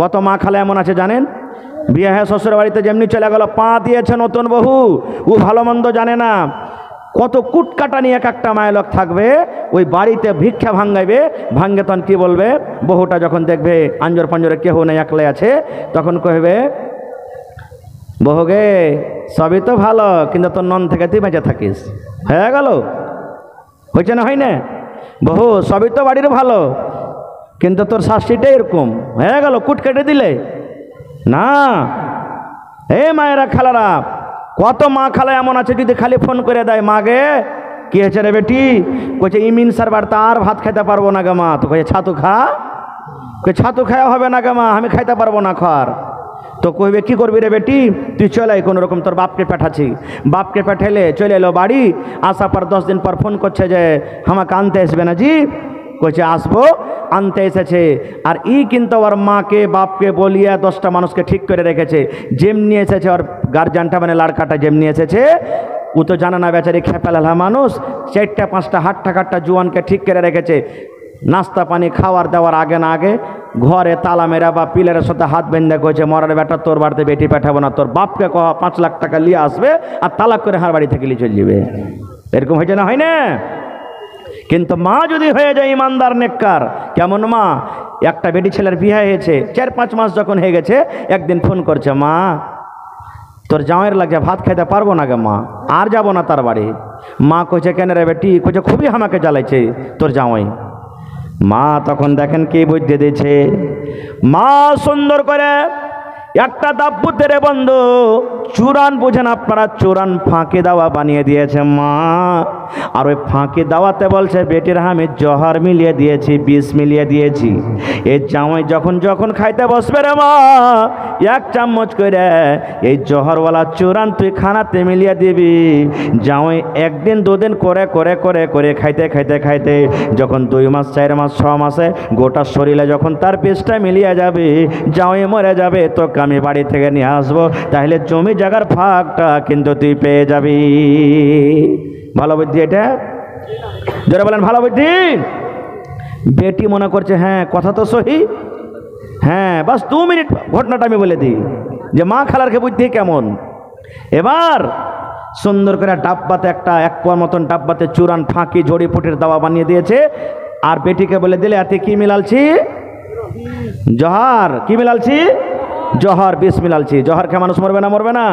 কত মা খালা এমন আছে জানেন? বিয়ে হয়ে শ্বশুর বাড়িতে যেমনি চলে গেল, পা দিয়েছে নতুন বহু, ও ভালো মন্দ জানে না, কত কুটকাটা নিয়ে এক একটা মায়ের লোক থাকবে, ওই বাড়িতে ভিক্ষা ভাঙ্গাইবে, ভাঙ্গে তখন কি বলবে, বহুটা যখন দেখবে আঞ্জর পাঞ্জরে কেহ নেই, একলাই আছে, তখন কহবে, বহু গে সবই তো ভালো, কিন্তু তোর নন থেকে তুই বেঁচে থাকিস। হয়ে গেল, হয়েছে না হয় না? বহু সবই তো বাড়ির ভালো, কিন্তু তোর শাস্তিটাই এরকম হয়ে গেল, কুট কেটে দিলে না। এই মায়েরা খালারা, কত মা খালা এমন আছে যদি খালি ফোন করে দেয়, মা গে কি হয়েছে রে বেটি, কইছে ইমিন স্যার বাড়িতে আর ভাত খাইতে পারবো না গে মা, তো কইছে ছাতু খা, কই ছাতু খাওয়া হবে না গে মা, আমি খাইতে পারবো না খার। তো কইবে কি করবি রে বেটি, তুই চলে কোনো রকম তোর বাপকে পাঠাচ্ছি। বাপকে পাঠাইলে চলে এলো বাড়ি, আসার পর 10 দিন পর ফোন করছে যে আমাকে আনতে আসবে না জি, কইছে আসবো, আনতে এসেছে। আর ই কিন্তু ওর মাকে বাপকে বলিয়া 10টা মানুষকে ঠিক করে রেখেছে, যেমনি এসেছে ওর গার্জিয়ানটা মানে লাড়কাটা যেমনি এসেছে, ও তো জানা না বেচারি খেপালালা মানুষ, 4টা 5টা হাট্টা কাট্টা জুয়ানকে ঠিক করে রেখেছে। নাস্তা পানি খাওয়ার দেওয়ার আগে না আগে ঘরে তালা মেরা বা পিলারের সাথে হাত বেঁধে কইছে, মরার বেটা তোর বাড়িতে বেটি পাঠাবো না, তোর বাপকে কহ 5 লাখ টাকা নিয়ে আসবে আর তালাক করে হার বাড়ি থেকে নিয়ে চলে যাবে। এরকম হয়েছে না হয় না? কিন্তু মা যদি হয়ে যায় ইমানদার নেককার, কেমন মা, একটা বেটি ছেলের বিয়ে হয়েছে, 4-5 মাস যখন হয়ে গেছে, একদিন ফোন করছে, মা তোর জামাইয়ের লাগছে ভাত খাইতে পারবো না গে মা, আর যাবো না তার বাড়ি। মা কইছে কেন রে বেটি, কইছে খুবই আমাকে জ্বালাইছে তোর জামাই। মা তখন দেখেন কি বুঝতে দিয়েছে, মা সুন্দর করে একটা দাব্বুতের বন্ধু চুরান, বুঝেন আপনারা, চুরান ফাঁকি দাওয়া বানিয়ে দিয়েছে মা। আর ওই ফাঁকি দাওয়াতে বলছে, বেটির আমি জহর মিলিয়ে দিয়েছি, বিষ মিলিয়ে দিয়েছি, এই জামাই যখন যখন খাইতে বসবে রে মা, 1 চামচ করে এই জহরওয়ালা চুরান তুই খানাতে মিলিয়ে দিবি। জামাই 1 দিন 2 দিন করে করে করে করে খাইতে খাইতে খাইতে যখন 2 মাস 4 মাস 6 মাসে গোটা শরীরে যখন তার বিষটা মিলিয়ে যাবে, জামাই মরে যাবে, তোকে আমি বাড়ি থেকে নিয়ে আসবো, তাহলে জমি জায়গার ভাগটা কিন্তু তুই পেয়ে যাবি। ভালো বুদ্ধি এটা, যারা বলেন ভালো বুদ্ধি। বেটি মনে করছে হ্যাঁ কথা তো সহি, হ্যাঁ বাস 2 মিনিট ঘটনাটা আমি বলে দিই যে মা খালারকে বুদ্ধি কেমন। এবার সুন্দর করে ডাব্বাতে একটা 1 পোয়া মতন ডাব্বাতে চুরান ফাঁকি জড়িপুটির দাওয়া বানিয়ে দিয়েছে। আর বেটিকে বলে দিলে, এতে কি মিলালছি, জহর, কি মিলালছি, জহর, বিষ মিলালছি। জহর খেয়ে মানুষ মরবে না, মরবে না?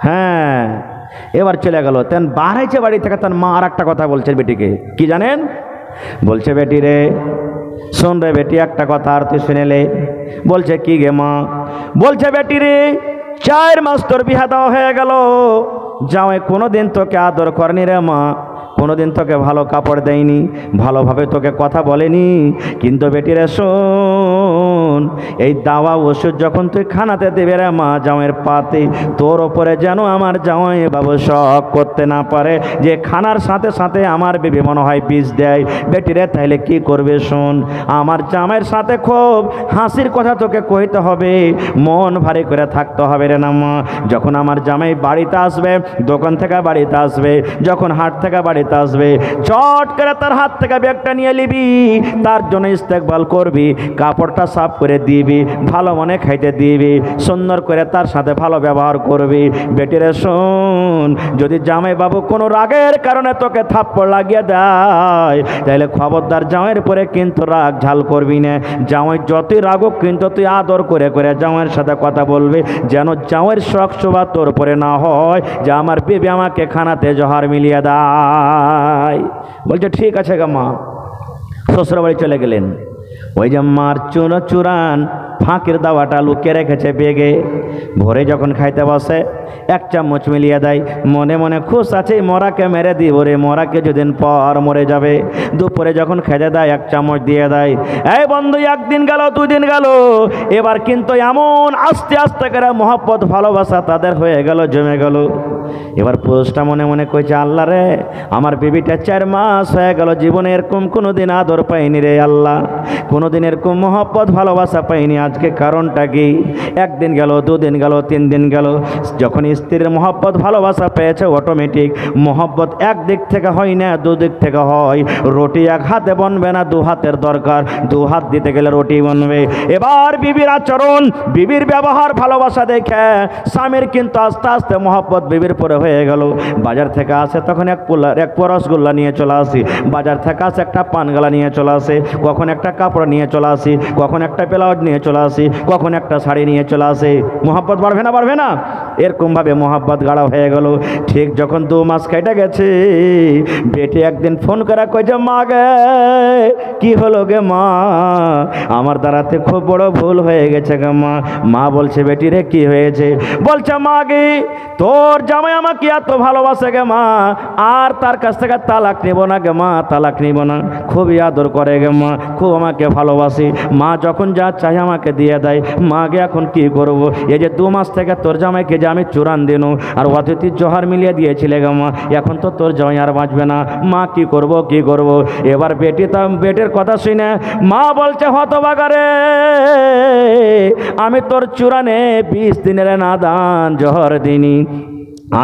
হ্যাঁ। এবার চলে গেল, তেন বাড়াইছে বাড়ি থেকে, তার মা আর একটা কথা বলছে বেটিকে, কি জানেন? বলছে, বেটি রে শোন রে বেটি, একটা কথা আর তুই শুনেলে। বলছে কি গে মা? বলছে, বেটি রে 4 মাস তোর বিহা দেওয়া হয়ে গেল, জামাই কোনোদিন তোকে আদর করেনি রে মা, কোনোদিন তোকে ভালো কাপড় দেয়নি, ভালোভাবে তোকে কথা বলেনি। কিন্তু বেটি রে শোন, এই দাওয়া ওষুধ যখন তুই খানাতে দেবে রে মা জামাইয়ের পাতে, তোর ওপরে যেন আমার জামাই বাবু শখ করতে না পারে যে খানার সাথে সাথে আমার বেবি মনে হয় বিষ দেয়। বেটি রে তাইলে কি করবে শোন, আমার জামাইয়ের সাথে খুব হাসির কথা তোকে কইতে হবে, মন ভারী করে থাকতে হবে রে না মা। যখন আমার জামাই বাড়িতে আসবে, দোকান থেকে বাড়িতে আসবে, যখন হাট থেকে বাড়িতে আসবে, চট করে তার হাত থেকে ব্যাগটা নিয়ে নিবি, তার জন্য ইস্তেকবাল করবি, কাপড়টা সাফ করে দিবি, ভালো মনে খাইতে দিবি, সুন্দর করে তার সাথে ভালো ব্যবহার করবি। বেটিরে শোন, যদি জামাই বাবু কোনো রাগের কারণে তোকে থাপ্পড় লাগিয়ে দেয়, তাহলে খবরদার জামাইয়ের পরে কিন্তু রাগ ঝাল করবি না। জামাই যতই রাগুক কিন্তু তুই আদর করে করে জামাইয়ের সাথে কথা বলবি, যেন জামাইয়ের শখ শোভা তোর পরে না হয় যে আমার বেবি আমাকে খানাতে জহর মিলিয়ে দেয়। বলছে ঠিক আছে গা মা। শ্বশুর বাড়ি চলে গেলেন। ওই যে মার চুরান ফাঁকির দাওয়াটা লুকিয়ে রেখেছে বেগে, ভোরে যখন খাইতে বসে 1 চামচ মিলিয়ে দেয়, মনে মনে খুশ আছে মরাকে মেরে দিব রে, মরাকে যেদিন পর মরে যাবে। দুপুরে যখন খেতে দেয় 1 চামচ দিয়ে দেয়। এই বন্ধু 1 দিন গেল 2 দিন গেল, এবার কিন্তু এমন আস্তে আস্তে করে মহব্বত ভালোবাসা তাদের হয়ে গেল, জমে গেল। এবার পুরুষটা মনে মনে কইছে, আল্লাহ রে আমার বেবিটা 4 মাস হয়ে গেল, জীবনে এরকম কোনোদিন আদর পাইনি রে আল্লাহ, কোনোদিন এরকম মহব্বত ভালোবাসা পাইনি আজকে কারণটা কি? একদিন গেল, দুদিন গেল, 3 দিন গেল, যখন স্ত্রীর মহব্বত ভালোবাসা পেয়েছে অটোমেটিক মহব্বত একদিক থেকে হয় না, দুদিক থেকে হয়। রুটি এক হাতে বনবে না, 2 হাতের দরকার, 2 হাত দিতে গেলে রুটি বনবে। এবার বিবির আচরণ, বিবির ব্যবহার ভালোবাসা দেখে স্বামীর কিন্তু আস্তে আস্তে মহব্বত বিবির পরে হয়ে গেল। বাজার থেকে আসে তখন এক রসগোল্লা নিয়ে চলে আসি, বাজার থেকে আসে একটা পানগালা নিয়ে চলে আসে, কখন একটা কাপড় নিয়ে চলে আসি, কখন একটা ব্লাউজ নিয়ে চলে আসি, কখন একটা শাড়ি নিয়ে চলে আসে। মহব্বত বাড়বে না বাড়বে না? এরকমভাবে মহব্বত গাঢ় হয়ে গেল। ঠিক যখন 2 মাস কেটে গেছে, বেটি একদিন ফোন করে কই যে মা গে, কি হলো গে মা, আমার দ্বারাতে খুব বড় ভুল হয়ে গেছে গে মা। মা বলছে বেটি রে কি হয়েছে? বলছে মা গে, তোর জামাই আমাকে এত ভালোবাসে গে মা, আর তার কাছ থেকে তালাক নিব না গে মা, তালাক নিব না, খুবই আদর করে গে মা, খুব আমাকে ভালোবাসি। মা যখন যা চাই আমাকে দিয়ে দেয়। মা গে এখন কি করব? এই যে 2 মাস থেকে তোর জামাইকে যে আমি চুরান দিনু আর অতিথির জোহার মিলিয়ে দিয়েছিলে গে মা, এখন তো তোর জামাই আর বাঁচবে না, মা কি করব কি করব? এবার বেটি তো বেটির কথা শুনে মা বলছে হতভাগারে, আমি তোর চুরানে 20 দিনের নাদান জোহর দিনি,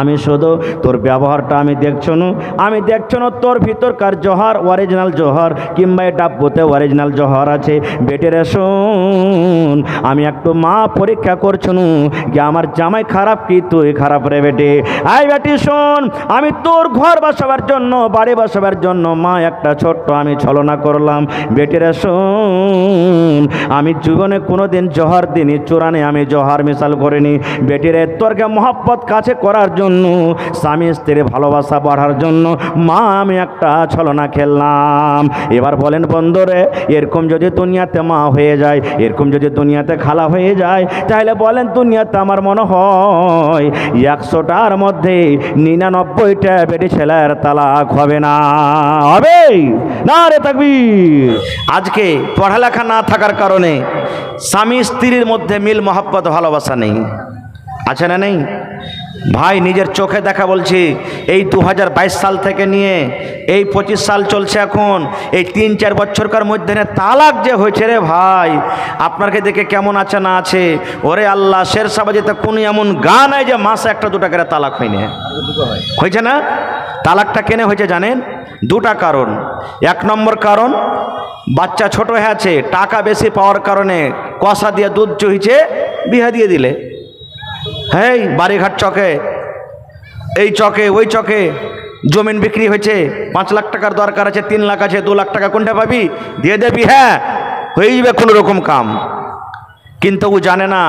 আমি শুধু তোর ব্যবহারটা আমি দেখছো না, আমি দেখছো না তোর ভিতরকার জোহর অরিজিনাল জোহর কিংবা ডাব্বুতে অরিজিনাল জোহর আছে। বেটেরে শোন, আমি একটু মা পরীক্ষা করছো না যে আমার জামাই খারাপ কি তুই খারাপ রে বেটে। আই বেটি শোন, আমি তোর ঘর বসাবার জন্য, বাড়ি বসাবার জন্য মা একটা ছোট্ট আমি ছলনা করলাম। বেটেরে শোন, আমি জীবনে কোনো দিন জোহর দিনই চোরানে আমি জোহর মিশাল করিনি। বেটিরে তোরকে মহব্বত কাছে করার জন্য, স্বামী স্ত্রীর ভালোবাসা বাড়ার জন্য মা আমি একটা ছলনা খেললাম। এবার বলেন বন্ধুরে, এরকম যদি দুনিয়াতে মা হয়ে যায়, এরকম যদি দুনিয়াতে খালা হয়ে যায়, তাহলে বলেন দুনিয়াতে আমার মনে হয় 100টার মধ্যে 99টা বেটি ছেলের তালাক হবে না, হবে না রে তাকবীর। আজকে পড়ালেখা না থাকার কারণে স্বামী স্ত্রীর মধ্যে মিল মহব্বত ভালোবাসা নেই, আছে না নেই? ভাই নিজের চোখে দেখা বলছি, এই 2022 সাল থেকে নিয়ে এই 25 সাল চলছে, এখন এই 3-4 বছরকার মধ্যে তালাক যে হয়েছে রে ভাই, আপনাকে দেখে কেমন আছে না আছে? ওরে আল্লাহ, শের সাবাজিতে কোনো এমন গান নাই যে মাসে 1-2টা করে তালাক হয়নি, হয়েছে না? তালাকটা কেনে হয়েছে জানেন? 2টা কারণ। 1 নম্বর কারণ, বাচ্চা ছোট হয়ে আছে, টাকা বেশি পাওয়ার কারণে কষা দিয়ে দুধ চুইছে, বিয়ে দিয়ে দিলে। হ্যাঁ, বাড়িঘাট চকে, এই চকে ওই চকে জমিন বিক্রি হয়েছে, 5 লাখ টাকার দরকার আছে, 3 লাখ আছে, 2 লাখ টাকা কোনটা পাবি? দিয়ে দেবি, হ্যাঁ হয়ে যাবে কোনো রকম কাম। কিন্তু ও জানে না,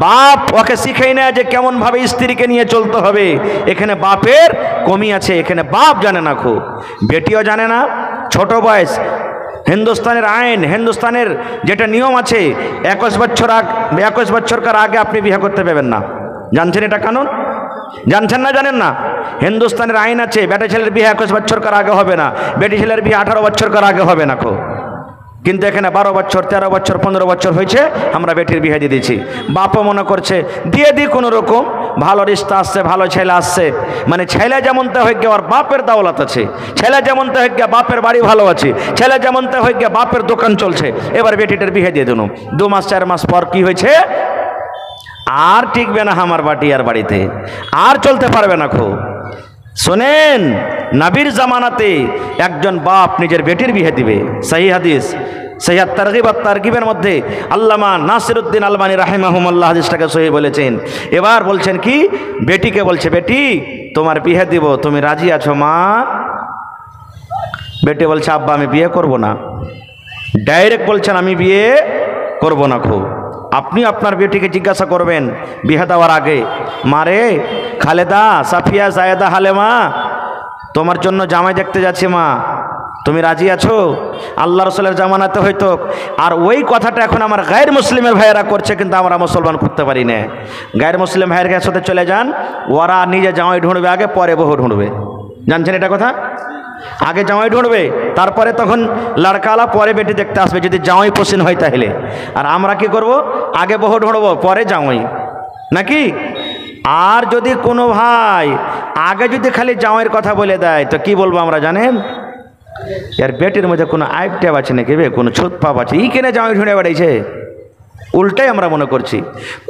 বাপ ওকে শিখাই না যে কেমনভাবে স্ত্রীকে নিয়ে চলতে হবে। এখানে বাপের কমি আছে, এখানে বাপ জানে না, খুব বেটিও জানে না। ছোট বয়স, হিন্দুস্তানের আইন, হিন্দুস্তানের যেটা নিয়ম আছে, 21 বছরকার আগে আপনি বিয়ে করতে পারবেন না। জানছেন এটা কানুন? জানছেন না জানেন না? হিন্দুস্তানের আইন আছে, বেটা ছেলের বিয়ে 21 বছরকার আগে হবে না, বেটি ছেলের বিয়ে 18 বছরকার আগে হবে না। কিন্তু এখানে 12 বছর, 13 বছর, 15 বছর হয়েছে, আমরা বেটির বিয়ে দিয়ে দিচ্ছি। বাপও মনে করছে দিয়ে দিই, কোনো রকম ভালো রিস্তা আসছে, ভালো ছেলে আসছে, মানে ছেলে যেমনটা হয়ে গিয়ে ওর বাপের দাওলাত আছে, ছেলে যেমনটা হয়ে গিয়ে বাপের বাড়ি ভালো আছে, ছেলে যেমনটা হয়ে গিয়ে বাপের দোকান চলছে, এবার বেটিটার বিয়ে দিয়ে দিল। 2 মাস 4 মাস পর কি হয়েছে? আর টিকবে না আমার বাটি আর বাড়িতে, আর চলতে পারবে না। শোনেন, নবীর জামানাতে একজন বাপ নিজের বেটির বিয়ে দিবে, সহি হাদিস, সহিহ তারগিব আর তারগিবের মধ্যে আল্লামা নাসিরউদ্দিন আলবানী রাহিমাহুল্লাহ হাদিসটাকে সহি বলেছেন। এবার বলছেন কি, বেটিকে বলছে, বেটি তোমার বিয়ে দিব, তুমি রাজি আছো মা? বেটি বলছে, আব্বা আমি বিয়ে করব না। ডাইরেক্ট বলছেন, আমি বিয়ে করব না। আপনি আপনার বেটিকে জিজ্ঞাসা করবেন বিয়ে দেওয়ার আগে, মারে খালেদা, সাফিয়া, জায়েদা, হালেমা, তোমার জন্য জামাই দেখতে যাচ্ছি মা, তুমি রাজি আছো? আল্লাহ রসুলের জামানাতে হয়তো, আর ওই কথাটা এখন আমার গায়ের মুসলিমের ভাইয়েরা করছে, কিন্তু আমরা মুসলমান করতে পারি না। গায়ের মুসলিম ভাইয়ের সাথে চলে যান, ওরা নিজে জামাই ঢুঁড়বে আগে, পরে বহু ঢুঁড়বে। জানছেন এটা কথা? আগে জামাই ঢুঁড়বে, তারপরে তখন লড়কালা, পরে বেটি দেখতে আসবে, যদি জামাই পছন্দ হয় তাহলে। আর আমরা কি করব? আগে বহু ঢুঁড়বো, পরে জামাই, নাকি? আর যদি কোনো ভাই আগে যদি খালি জামাইয়ের কথা বলে দেয়, তো কি বলবো আমরা জানেন? এর বেটির মধ্যে কোনো আইব ট্যাব আছে নাকি, কোনো ছুত পাপ আছে, ই কেনে জামাই ঢুঁড়ে বেড়াইছে? উল্টাই আমরা মনে করছি।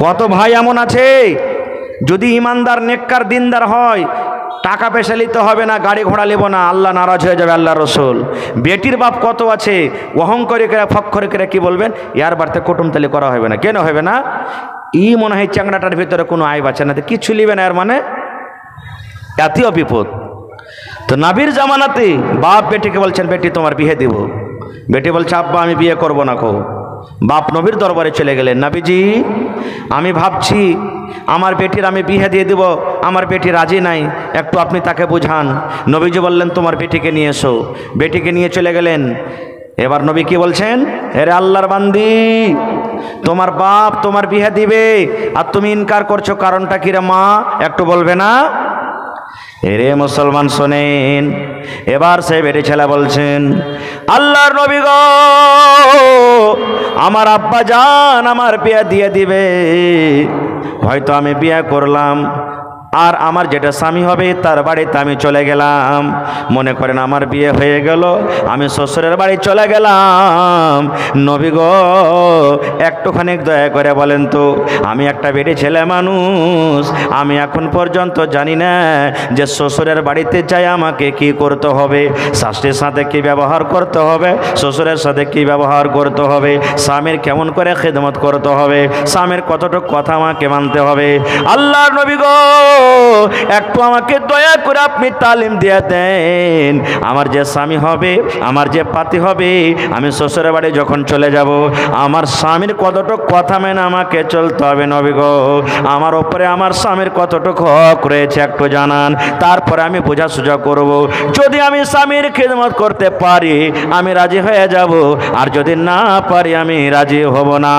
কত ভাই এমন আছে, যদি ইমানদার নেককার দিনদার হয়, টাকা পয়সা নিতে হবে না, গাড়ি ঘোড়া নেব না, আল্লাহ নারাজ হয়ে যাবে, আল্লাহ রসুল। বেটির বাপ কত আছে, অহংকারী করে ফক্ষরে করে কি বলবেন, ইয়ার বাড়িতে কুটুমতালি করা হবে না, কেন হবে না? মনে হয় চ্যাংড়াটার ভিতরে কোনো আইব আছে না, কিছু নিবে না, এর মানে এতই বিপদ। তো নবীর জামানাতে বাপ বেটিকে বলছেন, বেটি তোমার বিয়ে দিব। বেটি বলছে, আব্বা আমি বিয়ে করব না কো। বাপ নবীর দরবারে চলে গেলেন, নবীজি আমি ভাবছি আমার বেটির আমি বিয়ে দিয়ে দিব, আমার বেটি রাজি নাই, একটু আপনি তাকে বুঝান। নবীজি বললেন, তোমার বেটিকে নিয়ে এসো। বেটিকে নিয়ে চলে গেলেন। এবার নবী কি বলছেন, এরে আল্লাহর বান্দি, তোমার বাপ তোমার বিয়ে দিবে আর তুমি ইনকার করছো, কারণটা কি রে মা, একটু বলবে না? এরে মুসলমান শোনেন, এবার সে বেটি ছেলে বলছেন, আল্লাহর নবী গো, আমার আব্বা জান আমার বিয়ে দিয়ে দিবে, হয়তো আমি বিয়ে করলাম আর আমার যেটা স্বামী হবে তার বাড়িতে আমি চলে গেলাম, মনে করেন আমার বিয়ে হয়ে গেল, আমি শ্বশুরের বাড়ি চলে গেলাম। নবী গো একটুখানি দয়া করে বলেন তো, আমি একটা বেটি ছেলে মানুষ, আমি এখন পর্যন্ত জানি না যে শ্বশুরের বাড়িতে যাই আমাকে কি করতে হবে, শাশুড়ির সাথে কি ব্যবহার করতে হবে, শ্বশুরের সাথে কি ব্যবহার করতে হবে, স্বামীর কেমন করে খেদমত করতে হবে, স্বামীর কতটুকু কথা আমাকে মানতে হবে। আল্লাহর নবী গো একটু আমাকে দয়া করে আপনি তালিম দিয়ে দেন, আমার যে স্বামী হবে, আমার যে পাতি হবে, আমি শ্বশুরের বাড়ি যখন চলে যাব, আমার স্বামীর কতটুকু কথা মেনে আমাকে চলতে হবে। নবী গো আমার ওপরে আমার স্বামীর কতটুকু হক রয়েছে একটু জানান, তারপরে আমি বোঝা সুঝা করব। যদি আমি স্বামীর খেদমত করতে পারি আমি রাজি হয়ে যাব, আর যদি না পারি আমি রাজি হব না।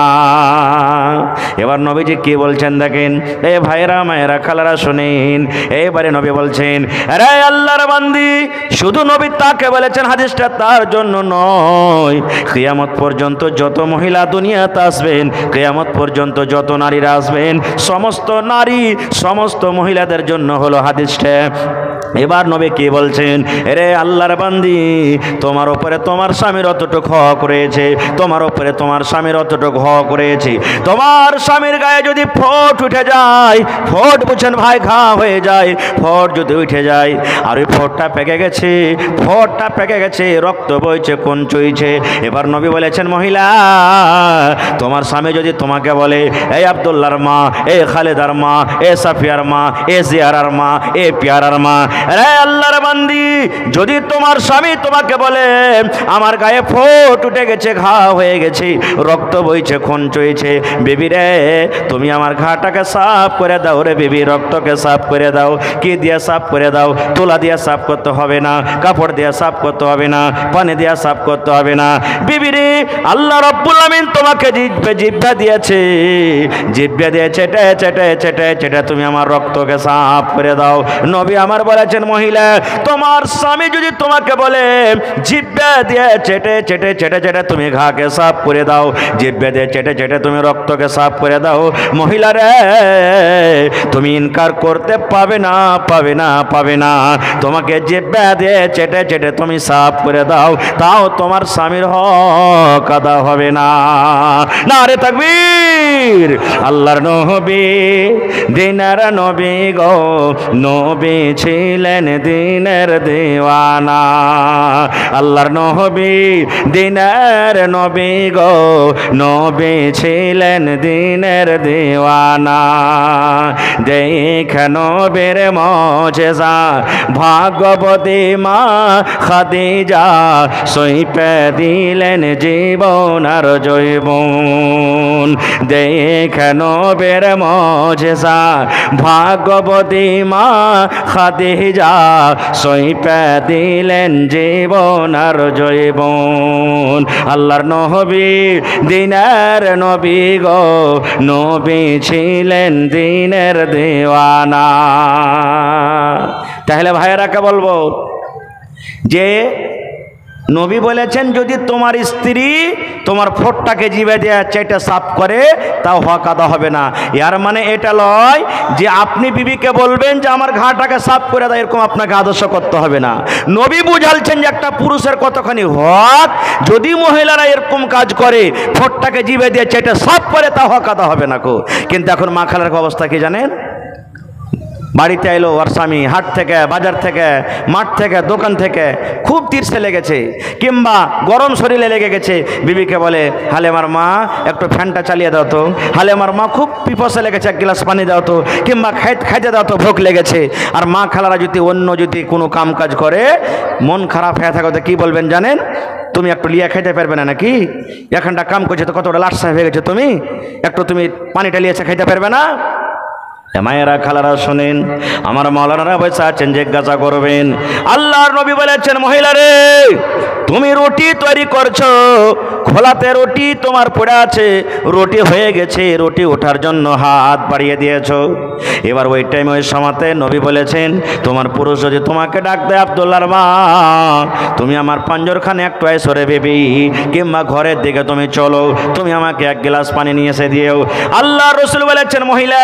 এবার নবীজি কি বলছেন দেখেন, এ ভাইরা মায়েরা খালারা শুনেন। এবারে নবী বলছেন, আরে আল্লাহর বান্দি, শুধু নবী তাকে বলেছেন, হাদিসটা তার জন্য নয়, কিয়ামত পর্যন্ত যত মহিলা দুনিয়াতে আসবেন, কিয়ামত পর্যন্ত যত নারীরা আসবেন, সমস্ত নারী সমস্ত মহিলাদের জন্য হলো হাদিসটা। এবার নবী কি বলছেন, আরে আল্লাহর বান্দি, তোমার উপরে তোমার স্বামীর অতটুকু হক রয়েছে, তোমার উপরে তোমার স্বামীর অতটুকু হক রয়েছে। তোমার স্বামীর গায়ে যদি ফোঁট উঠে যায়, ফোঁট বুঝছেন ভাই, ঘা হয়ে যায়, ফোঁট যদি উঠে যায় আর ওই ফোঁটটা পেকে গেছে, ফোঁটটা পেকে গেছে, রক্ত বইছে, কোন চইছে। এবার নবী বলেছেন, মহিলা তোমার স্বামী যদি তোমাকে বলে, এই আব্দুল্লাহর মা, এ খালেদার মা, এ সাফিয়ার মা, এ জিয়ারার মা, এ পিয়ারার মা, আরে আল্লাহর বান্দি, যদি তোমার স্বামী তোমাকে বলে আমার গায়ে ফোঁট উঠে গেছে, ঘা হয়ে গেছে, রক্ত বইছে, খুন চইছে, বেবি রে তুমি আমার ঘাটাকে সাফ করে দাও রে বেবি, রক্তকে সাফ করে দাও। কি দিয়ে সাফ করে দাও? তোলা দিয়ে সাফ করতে হবে না, কাপড় দিয়ে সাফ করতে হবে না, পানি দিয়ে সাফ করতে হবে না। বিবি রে আল্লাহ রাব্বুল আমিন তোমাকে জিহ্বা দিয়েছে, জিহ্বা দিয়ে চেটে চেটে চেটে চেটে তুমি আমার রক্তকে সাফ করে দাও। নবী আমার বলেছেন, মহিলা তোমার স্বামী যদি তোমাকে বলে জিহ্বা দিয়ে চেটে চেটে চেটে চেটে তুমি ঘাকে সাফ করে দাও, জিহ্বা দিয়ে চেটে চেটে তুমি রক্তকে সাফ করে দাও, মহিলা রে তুমি ইনকার করতে পাবে না, পাবে না, পাবে না। তোমাকে জিহ্বা দিয়ে চেটে চেটে তুমি সাফ করে দাও, তাও তোমার স্বামীর হক আদা হবে না। নারে তাকবীর। আল্লাহর নবী দিনের নবী গো, নবী ছিলেন দিনের দিওয়ানা। আল্লাহর নবী দিনের নবী গো, নবী ছিলেন দিনের দিওয়ানা। দেখে নবীর মুজিজা, ভাগবতী মা খাদিজা সইপে দিলেন জীবন আর জৈবন। দেখে নবীর মুজিজা, ভাগবতী মা খাদিজা সইপে দিলেন জীবন আর জৈবন। আল্লাহর নবী দিনের নবী গো, নবী ছিলেন দিনের দিওয়ানা। তাহলে ভাইয়েরাকে বলবো যে নবী বলেছেন যদি তোমার স্ত্রী তোমার ফোঁটটাকে জিভে দিয়ে চেটে সাফ করে তাও হক আদা হবে না। এর মানে এটা লয় যে আপনি বিবিকে বলবেন যে আমার ঘাটাকে সাফ করে দাও, এরকম আপনাকে আদর্শ করতে হবে না। নবী বুঝালছেন যে একটা পুরুষের কতখানি হক, যদি মহিলারা এরকম কাজ করে ফোঁটটাকে জিভে দিয়ে চেটে সাফ করে তা হক আদা হবে না কো। কিন্তু এখন মা খালার অবস্থা কি জানেন? বাড়িতে এলো ওর স্বামী হাট থেকে, বাজার থেকে, মাঠ থেকে, দোকান থেকে, খুব তীর্ষে লেগেছে কিংবা গরম শরীরে লেগে গেছে, বিবিকে বলে হালেমার মা একটু ফ্যানটা চালিয়ে দাও তো, হালেমার মা খুব পিপাসা লেগেছে এক গ্লাস পানি দাও তো, কিংবা খাইতে দাও তো ভোক লেগেছে। আর মা খালারা যদি অন্য যদি কোনো কাম কাজ করে মন খারাপ হয়ে থাকে তো কী বলবেন জানেন? তুমি একটু লিয়া খাইতে পারবে না নাকি? এখানটা কাম করছে তো কতটা লাটসা হয়ে গেছে, তুমি পানিটা লিয়েছে খাইতে পারবে না? মায়েরা খালারা শোনেন, আমার মাওলানারা বসে আছেন, জিজ্ঞাসা করবেন। আল্লাহর নবী বলেছেন মহিলারে তুমি রুটি তৈরি করছো, খোলাতে রুটি তোমার পড়ে আছে, রুটি হয়ে গেছে, রুটি ওঠার জন্য হাত বাড়িয়ে দিয়েছো। এবার ওই টাইমে ওই সময়তে নবী বলেছেন তোমার পুরুষ যদি তোমাকে ডাক দেয় আব্দুল্লাহর মা তুমি আমার পাঞ্জরখানে একটু সরে বেবি কিংবা ঘরের দিকে তুমি চলো, তুমি আমাকে এক গ্লাস পানি নিয়ে এসে দিও। আল্লাহ রসুল বলেছেন মহিলা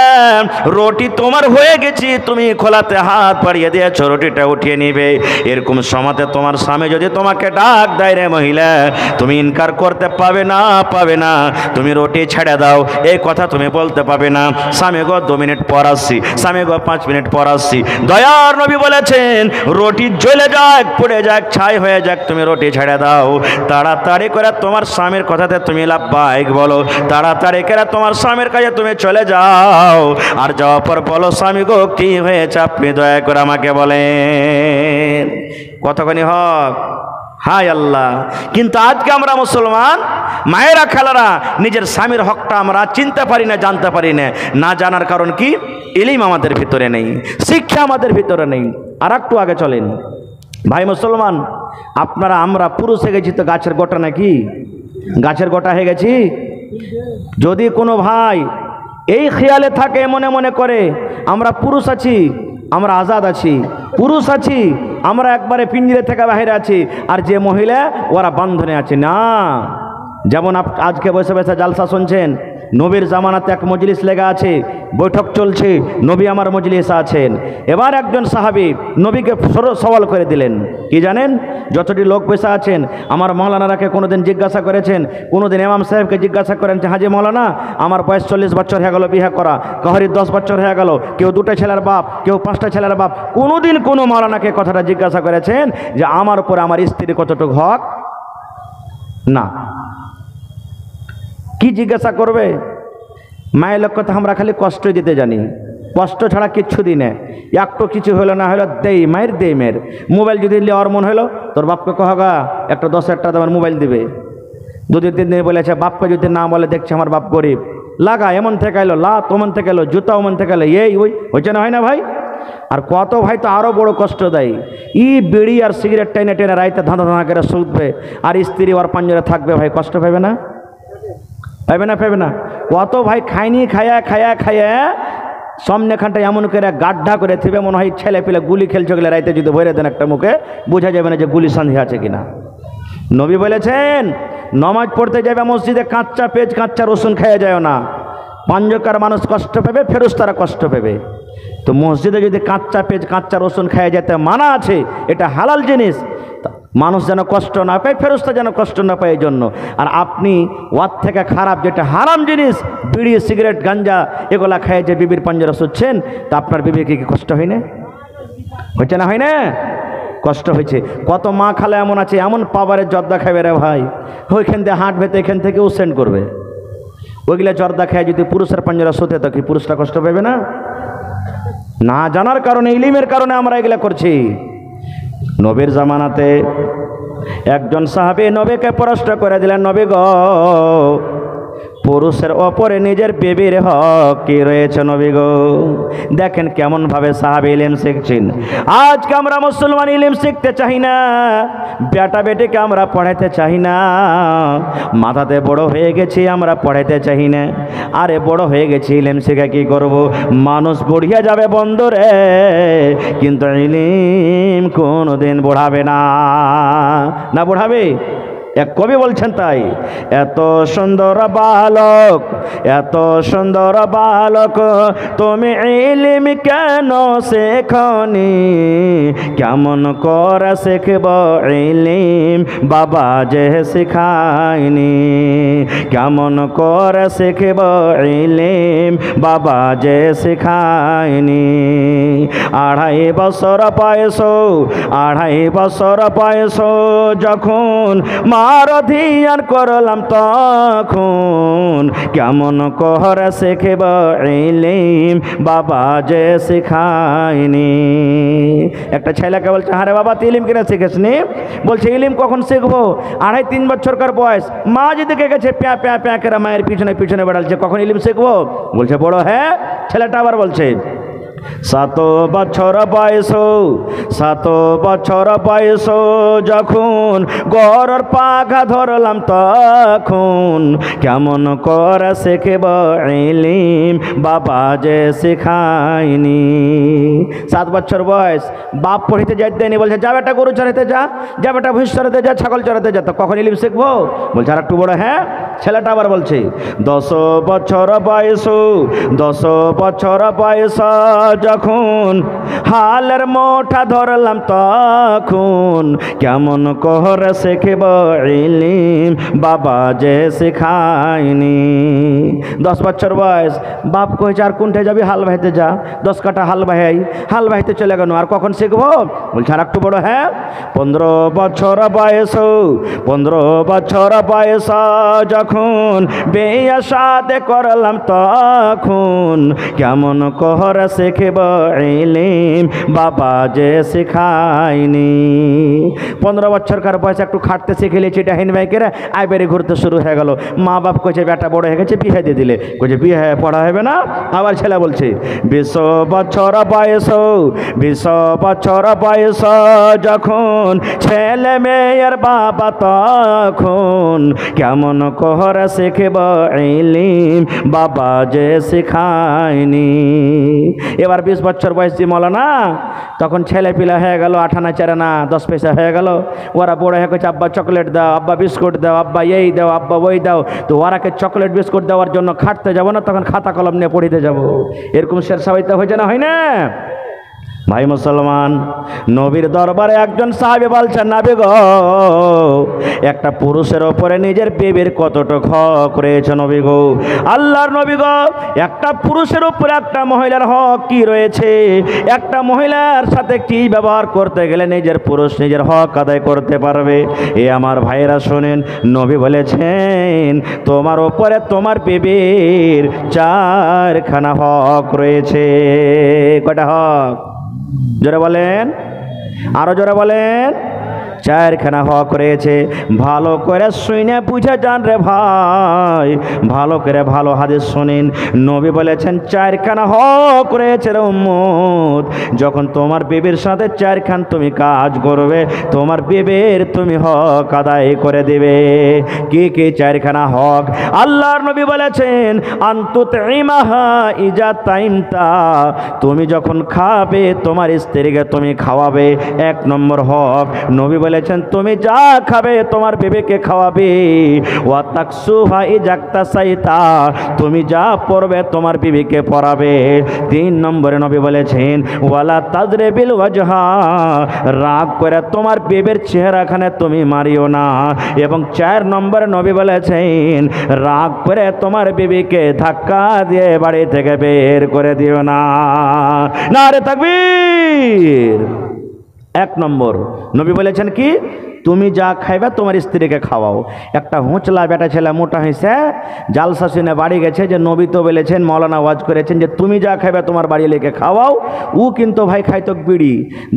রুটি তোমার হয়ে গেছি, তুমি খোলাতে হাত বাড়িয়ে দিয়েছো, রুটিটা উঠিয়ে নিবে। এরকম সময়তে তোমার স্বামী যদি তোমাকে ডাক দেয় রে মহিলা তুমি ইনকার করতে পাবে না, তুমি রুটি ছেড়ে দাও এই কথা তুমি বলতে পাবে না। স্বামী গো 2 মিনিট পর আসছি, স্বামী গো 5 মিনিট পর আসছি। দয়ার নবী বলেছেন রুটি জ্বলে যাক, পড়ে যাক, ছাই হয়ে যাক, তুমি রুটি ছেড়ে দাও। তাড়াতাড়ি করে তোমার স্বামীর কথাতে তুমি লাব্বাইক বলো, তাড়াতাড়ি করে তোমার স্বামীর কাছে তুমি চলে যাও। আর যাওয়ার পর বলো স্বামী গো কি হয়েছে আপনি দয়া করে আমাকে বলেন। কতখানি হক? হায় আল্লাহ! কিন্তু আজকে আমরা মুসলমান মায়েরা খালারা নিজের স্বামীর হকটা আমরা চিনতে পারি না, জানতে পারি না। না জানার কারণ কি? ইলম আমাদের ভিতরে নেই, শিক্ষা আমাদের ভিতরে নেই। আর একটু আগে চলেন ভাই মুসলমান, আমরা পুরুষ হয়ে গেছি তো গাছের গোটা নাকি? গাছের গোটা হয়ে গেছি? যদি কোনো ভাই এই খেয়ালে থাকে, মনে মনে করে আমরা পুরুষ আছি, আমরা আজাদ আছি, পুরুষ আছি, আমরা একবারে পিঞ্জরে থেকে বাইরে আছি, আর যে মহিলা ওরা বন্ধনে আছে না। যেমন আজকে বসে বসে জালসা শুনছেন, নবীর জামানাতে এক মজলিস লেগে আছে, বৈঠক চলছে, নবী আমার মজলিসে আছেন। এবার একজন সাহাবী নবীকে সওয়াল করে দিলেন, কি জানেন? যতটি লোক বসে আছেন আমার মৌলানারাকে কোনোদিন জিজ্ঞাসা করেছেন, কোনোদিন ইমাম সাহেবকে জিজ্ঞাসা করেন যে হাজি মৌলানা আমার বয়স 40 বছর হয়ে গেল বিয়ে করা, কাহরির 10 বছর হয়ে গেল, কেউ 2টা ছেলের বাপ, কেউ 5টা ছেলের বাপ, কোনোদিন কোনো মৌলানাকে কথাটা জিজ্ঞাসা করেছেন যে আমার উপরে আমার স্ত্রীর কতটুকু হক? না। কি জিজ্ঞাসা করবে? মায়ের লোক কথা আমরা খালি কষ্ট দিতে জানি, কষ্ট ছাড়া কিচ্ছু দিই না। একটু কিছু হলো না হলো দেই মেয়ের মোবাইল যদি নেওয়ার মন হলো তোর বাপকে কহগা একটা 10,000 টাকা আমার মোবাইল দিবে। 2-3 দিন বলেছে বাপকে যদি না বলে দেখছে আমার বাপ গরিব, লাগা এমন থেকে এলো, লা তোমন থেকে এলো, জুতা ওমন থেকে এলো, এই ওই হয়েছে না, হয় না ভাই? আর কত ভাই তো আরও বড় কষ্ট দেয়, বিড়ি আর সিগারেট টেনে টেনে রাইতে ধাঁধা করে শুধবে, আর স্ত্রী ওর পাঞ্জরে থাকবে, ভাই কষ্ট পাবে না? পাবে না? কত ভাই খায়নি, খায়া সামনে খানটা এমন করে গাড্ডা করে থিবে, মনে হয় ছেলে পেলে গুলি খেলছে গেলে রাইতে যদি ভরে দেন একটা মুখে, বোঝা যাবে না যে গুলি সন্ধি আছে কিনা। নবী বলেছেন নমাজ পড়তে যাবে মসজিদে কাঁচা পেঁয়াজ কাঁচা রসুন খেয়ে যায় না, পাঞ্জকার মানুষ কষ্ট পাবে, ফেরেশতারা কষ্ট পাবে। তো মসজিদে যদি কাঁচা পেঁয়াজ কাঁচা রসুন খেয়ে যেতে মানা আছে, এটা হালাল জিনিস, মানুষ যেন কষ্ট না পায়, ফেরেশতা যেন কষ্ট না পায় এই জন্য। আর আপনি ওয়ার থেকে খারাপ যেটা হারাম জিনিস, বিড়ি সিগারেট গাঞ্জা এগুলা খেয়ে যে বিবির পাঞ্জরা শুচ্ছেন, তা আপনার বিবিকে কি কষ্ট হয় না? হচ্ছে না, হয় না? কষ্ট হয়েছে। কত মা খালা এমন আছে, এমন পাবারের জর্দা খাবে রে ভাই, ওইখান থেকে হাঁটবে তো এখান থেকে সেন্ড করবে, ওইগুলা জর্দা খেয়ে যদি পুরুষের পাঞ্জরা শুতে তো কি পুরুষরা কষ্ট পাবে না? না জানার কারণে, ইলিমের কারণে আমরা এগুলা করছি। নবীর জামানাতে একজন সাহাবী নবীকে প্রশ্ন করে দিলেন, নবী গো পুরুষের ওপরে নিজের বিবির হক কি রয়েছে নবী গো। দেখেন কেমন ভাবে সাহাবী ইলম শিখছেন। আজকে আমরা মুসলমান ইলম শিখতে চাই না, বেটা বেটিকে আমরা পড়াইতে চাই না, মাথাতে বড় হয়ে গেছি আমরা পড়াইতে চাই না। আরে বড় হয়ে গেছি ইলম শিখে কি করব, মানুষ বুড়িয়ে যাবে বন্ধুরে, কিন্তু ইলম কোনোদিন বুড়াবে না। না বুড়াবে? এক কবি বলছেন তাই, এত সুন্দর বালক, এত সুন্দর বালক, তুমি ইলম কেন শেখনি, কেমন করে শিখব ইলম বাবা যে শিখায়নি, কেমন করে শিখব ইলম বাবা যে শিখায়নি। 2.5 বছর বয়স, 2.5 বছর বয়স যখন মার ধ্যান করলাম তখন, কেমন করে শিখব ইলম বাবা যে শিখায়নি। একটা ছেলেকে বলছে, আরে বাবা তুই ইলম কিনা শিখেছনি? বলছে ইলম কখন শিখবো, 2.5-3 বছরকার বয়স, মা যেদিকে গেছে প্যা প্যা প্যা করে মায়ের পিছনে পিছনে বেড়ালছে, কখন ইলম শিখবো? বলছে বড় হ্যাঁ। ছেলেটা আবার বলছে 7 বছর বয়স, 7 বছর বয়স যখন গরর পাখা ধরলাম তখন, কেমন করে শিখব ইলম বাবা যে শিখায়নি। 7 বছর বয়স, বাপ পড়িতে যাইতে দেয়নি, বলছে যা বেটা গরু চড়াইতে যা, যা বেটা ভুঁস চড়াতে যা, ছাগল চড়াতে যা, তো কখন ইলম শিখবো? বলছে আর একটু বড় হ্যাঁ। ছেলেটা আবার বলছে 10 বছর বয়স, 10 বছর বয়স যখন হালের মোটা ধরলাম তখন, কেমন করে শিখব ইলম বাবা যে শিখায়নি। 10 বছর বয়স, বাপ কইছে আর কোনটা যাবি, হাল বাইতে যা, 10 কাঠা হাল বাহাই, হাল বাইতে চলে গেল, আর কখন শিখবো? বলছে আর একটু বড় হ্যাঁ। 15 বছর বয়স, 15 বছর বয়স যখন বিয়ে শাদী করলাম তখন, কেমন করে শিখব ইলম বাবা যে শিখায়নি। 15 বছরকার বয়সে একটু খাটতে শিখে লিয়েছি, এটা হিন ভাইকে আয় বেড়ে ঘুরতে শুরু হয়ে গেল। মা বাপ কইছে বেটা বড় হয়ে গেছে, বিয়ে দিয়ে দিলে, কইছে বিয়ে পড়া হবে না। আবার ছেলে বলছে 20 বছর বয়স, 20 বছর বয়স যখন ছেলে মেয়ের বাবা তখন, কেমন করে শিখব ইলম বাবা যে শিখায়নি। এবার 20 বছর বয়সী মৌলানা, তখন ছেলে পিলা হয়ে গেল, 8 আনা 4 আনা 10 পয়সা হয়ে গেল। ওরা বড় হয়ে গেছে, আব্বা চকলেট দাও, আব্বা বিস্কুট দাও, আব্বা এই দাও, আব্বা ওই দাও। তো ওরাকে চকলেট বিস্কুট দেওয়ার জন্য খাটতে যাব না, তখন খাতা কলম নিয়ে পড়িতে যাব। এরকম শেরশাবাইতে হয়েছে না, হয় না? ভাই মুসলমান, নবীর দরবারে একজন সাহাবী বলছেন, নবী গো, একটা পুরুষের ওপরে নিজের বিবির কতটুকু হক রয়েছে নবী গো। আল্লাহর নবী গো, একটা পুরুষের উপরে একটা মহিলার হক কি রয়েছে, একটা মহিলার সাথে কি ব্যবহার করতে গেলে নিজের পুরুষ নিজের হক আদায় করতে পারবে। এ আমার ভাইরা শোনেন, নবী বলেছেন তোমার ওপরে তোমার বিবির 4খানা হক রয়েছে। কয়টা হক? জোরে বলেন, আরো জোরে বলেন। 4খানা হক রয়েছে। ভালো করে শুনে বুঝে যান রে ভাই, ভালো করে ভালো হাদিস শুনেন। নবী বলেছেন 4খানা হক রয়েছে রে উম্মত। যখন তোমার বিবির সাথে 4খান তুমি কাজ করবে, তোমার বিবির তুমি হক আদায় করে দিবে। কি কি 4খানা হক? আল্লাহর নবী বলেছেন আনতুতইমাহা ইজা তাইমতা, তুমি যখন খাবে তোমার স্ত্রীকে তুমি খাওয়াবে। 1 নম্বর হক। নবী বলেছেন তুমি যা খাবে তোমার বিবিকে খাওয়াবে। ওয়া তাকসুহা ইজাক্তাসাইতা, তুমি যা পড়বে তোমার বিবিকে পড়াবে। 3 নম্বরে নবী বলেছেন ওয়ালা তাজরিবিল ওয়াজহা, রাগ করে তোমার বিবির চেহারাখানে তুমি মারিও না। এবং 4 নম্বরে নবী বলেছেন রাগ করে তোমার বিবিকে ধাক্কা দিয়ে বাড়ি থেকে বের করে দিও না। নারে তাকবীর। 1 নম্বর নবী বলেছেন কি, তুমি যা খাইবে তোমার স্ত্রীকে খাওয়াও। একটা হুঁচলা বেটা ছেলে মোটা হয়েছে, জালসা শুনে বাড়ি গেছে যে নবী তো বলেছেন, মৌলানা ওয়াজ করেছেন যে তুমি যা খাইবে তোমার বাড়ি লেগে খাওয়াও। ও কিন্তু ভাই খাইতো বিড়ি,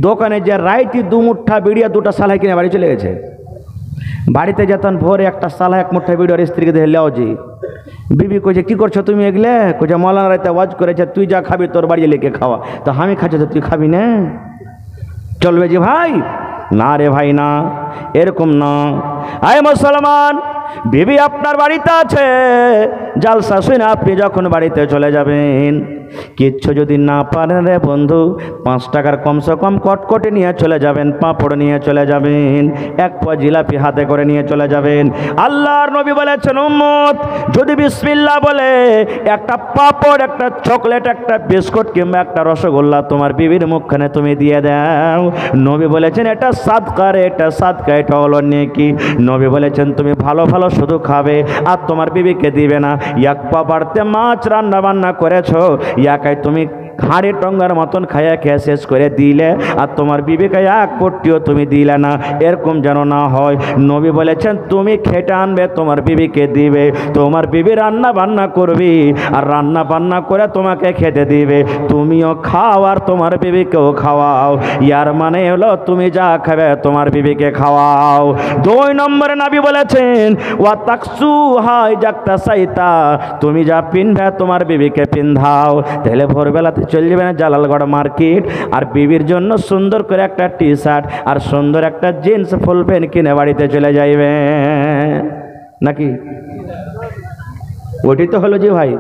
দোকানে যে রাইটি 2 মুঠা বিড়ি আর 2টা সালাই কিনে বাড়ি চলে গেছে। বাড়িতে যেতেন ভোরে একটা সালা এক মুঠা বিড়ি স্ত্রীকে দেখে লেও জি। বিবি কইছে কি করছো তুমি এগলে? কইছে মৌলানা রাতে ওয়াজ করেছে তুই যা খাবি তোর বাড়ি লেকে খাওয়া, তো আমি খাচ্ছি তো তুই খাবি না, চলবে যে ভাই? না রে ভাই না, এরকম না। আয় মুসলমান, বিবি আপনার বাড়িতে আছে, জালসা শুনে আপনি যখন বাড়িতে চলে যাবেন, কিচ্ছু যদি না পারেন রে বন্ধু, 5 টাকার কমসে কম কটকটে নিয়ে চলে যাবেন, পাঁপড় নিয়ে চলে যাবেন, এক পা জিলাপি হাতে করে নিয়ে চলে যাবেন। আল্লাহর নবী বলেছেন উম্মত যদি বিসমিল্লাহ বলে একটা পাঁপড়, একটা চকলেট, একটা বিস্কুট কিংবা একটা রসগোল্লা তোমার বিবির মুখখানে তুমি দিয়ে দাও, নবী বলেছেন এটা সাদকা রে, এটা সাদকা, এটা হলো নেকি। নবী বলেছেন তুমি ভালো ভালো শুধু খাবে আর তোমার বিবিকে দিবে না। এক পা বাড়তে মাছ রান্না বান্না করেছো, ইয়াকাই তুমি হাড়ি টঙ্গার মতন খাইয়া খেয়ে শেষ করে দিলে আর তোমার বিবিকে এক পট্টিও তুমি দিলে না, এরকম যেন না হয়। নবী বলেছেন তুমি খেটে আনবে, তোমার বিবিকে দিবে, তোমার বিবি রান্না বান্না করবি আর রান্না বান্না করে তোমাকে খেতে দিবে, তুমিও খাও আর তোমার বিবিকেও খাওয়াও। ইয়ার মানে হলো তুমি যা খাবে তোমার বিবিকে খাওয়াও। 2 নম্বরে নবী বলেছেন ওয়া তাকসু হাই জাকতা সাইতা, তুমি যা পিনবে তোমার বিবিকে পিন্ধাও। তাহলে ভোরবেলাতে চলে যাবেন জালালগড় মার্কেট আর বিবির জন্য সুন্দর করে একটা টি শার্ট আর সুন্দর একটা জিন্স ফুল প্যান্ট কিনে বাড়িতে চলে যাইবে নাকি? ওইটাই তো হলো জি ভাই,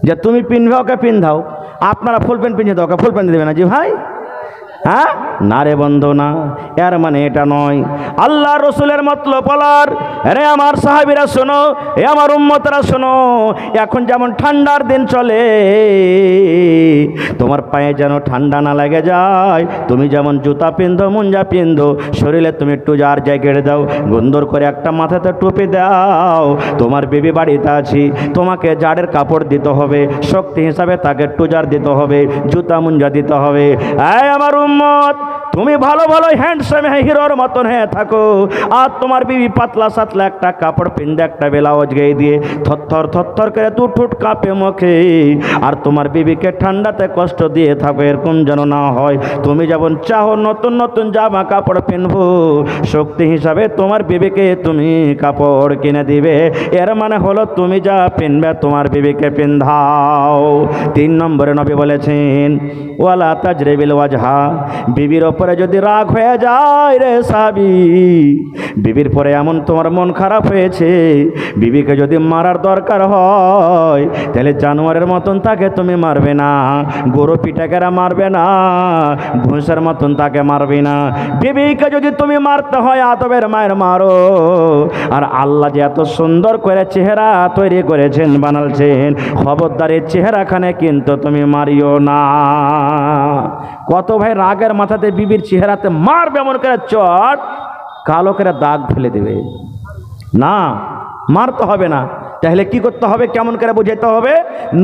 যে তুমি পিনবে ওকে পিন্ধাও, আপনারা ফুল প্যান্ট পিনিয়ে দাও, ওকে ফুল প্যান্ট দেবে না জি ভাই? হ্যাঁ না রে বন্ধু না, এর মানে এটা নয়। আল্লাহ রসুলের মতলব বলার, রে আমার সাহাবীরা শোনো, এ আমার উম্মতরা শোনো, এখন যেমন ঠান্ডার দিন চলে, তোমার পায়ে যেন ঠান্ডা না লাগে যায়, তুমি যেমন জুতা পিন্ধো, মুঞ্জা পিন্ধো, শরীরে তুমি একটু যার জায়গায় দাও, সুন্দর করে একটা মাথাতে টুপি দাও। তোমার বেবি বাড়িতে আছি, তোমাকে জাড়ের কাপড় দিতে হবে, শক্তি হিসাবে তাকে টুজার দিতে হবে, জুতা মুঞ্জা দিতে হবে। এই আমার উম্মত, তুমি ভালো ভালো হ্যান্ডসাম হিরোর মতন হয়ে থাকো আর তোমার বিবি পাতলা সাতলা একটা কাপড় পিন্ধে একটা ব্লাউজ গায়ে দিয়ে থরথর থরথর করে টুট কাঁপে মুখে আর তোমার বিবিকে ঠান্ডাতে কষ্ট দিয়ে থাকো, এরকম যেন না হয়। তুমি যেমন চাও নতুন নতুন জামা কাপড় পিনবো, শক্তি হিসাবে তোমার বিবিকে তুমি কাপড় কিনে দিবে, এর মানে হলো তুমি যা পিনবে তোমার বিবিকে পিন্ধাও। 3 নম্বরে নবী বলেছেন ওয়ালা তাজরিবিল ওয়াজহা, বিবির ওপরে যদি রাগ হয়ে যায় রে সাহাবী, বিবির পরে এমন তোমার মন খারাপ হয়েছে, বিবিকে যদি মারার দরকার হয় তাহলে জানোয়ারের মতন তাকে তুমি মারবে না, গরু পিটাকেরা মারবে না, ভুঁসের মতন তাকে মারবে না। বিবিকে যদি তুমি মারতে হয় আদবের মায়ের মারো। আর আল্লাহ যে এত সুন্দর করে চেহারা তৈরি করেছেন, বানালছেন, খবরদার এই চেহারাখানে কিন্তু তুমি মারিও না। কত ভাই রাগের মাথাতে বিবির চেহারাতে মারবে এমন করে চট, কালো করে দাগ ফেলে দেবে না, মারতে হবে না। তাহলে কি করতে হবে, কেমন করে বুঝাইতে হবে?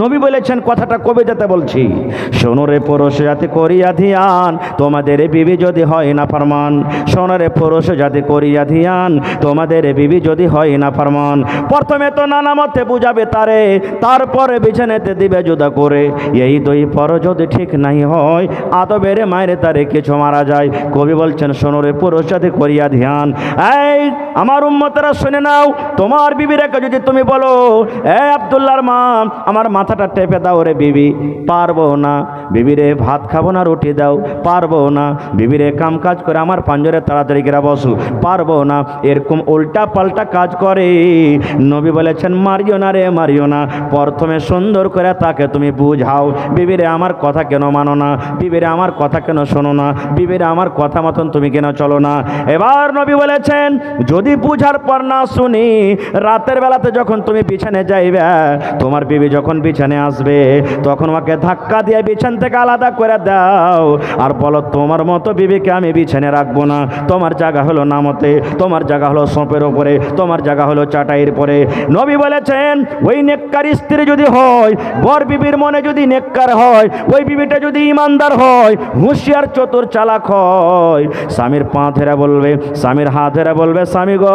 নবী বলেছেন, কথাটা কবিতাতে বলছি, শোনো রে পুরুষ জাতি করিয়া ধিয়ান, তোমাদের বিবি যদি হয় না ফরমান, শোনো রে পুরুষ জাতি করিয়া ধিয়ান, তোমাদের বিবি যদি হয় না ফরমান। প্রথমে তো নানা মতে বুঝাবে তারে, তারপরে বিছানাতে দিবে জুদা করে, এই 2 পর যদি ঠিক নাই হয় আদবের মায়ের তারে কিছু মারা যায়। কবি বলছেন শোনো রে পুরুষ জাতি করিয়া ধিয়ান। এই আমার উম্মতেরা শুনে নাও, তোমার বিবিরাকে যদি তুমি বলো এ আব্দুল্লাহর মা আমার মাথাটা টেপে দাও রে বিবি, পারবো না। বিবিরে ভাত খাবো না রুটি দাও, পারবো না। বিবিরে কাম কাজ করে আমার পাঞ্জরে তাড়াতাড়ি করে বসু, পারবো না। এরকম উল্টা পাল্টা কাজ করে। নবী বলেছেন মারিও না রে মারিও না, প্রথমে সুন্দর করে তাকে তুমি বুঝাও, বিবিরে আমার কথা কেন মানো না, বিবিরে আমার কথা কেন শোনো না, বিবিরে আমার কথা মতন তুমি কেন চলো না। এবার নবী বলেছেন যদি বুঝার পর না শুনি, রাতের বেলাতে যখন তুমি বিছানে যাইবে, তোমার বিবি যখন বিছানে আসবে তখন ওকে ধাক্কা দিয়ে বিছান থেকে আলাদা করে দাও আর বলো তোমার মতো বিবিকে আমি বিছানে রাখবো না, তোমার জায়গা হলো নামতে, তোমার জায়গা হলো সোপের ওপরে, তোমার জায়গা হলো চাটাইয়ের পরে। নবী বলেছেন ওই নেককার স্ত্রী যদি হয়, বর বিবির মনে যদি নেককার হয়, ওই বিবিটা যদি ইমানদার হয়, হুঁশিয়ার চতুর চালাক হয়, স্বামীর পা ধরে বলবে, স্বামীর হাত ধরে বলবে স্বামী গো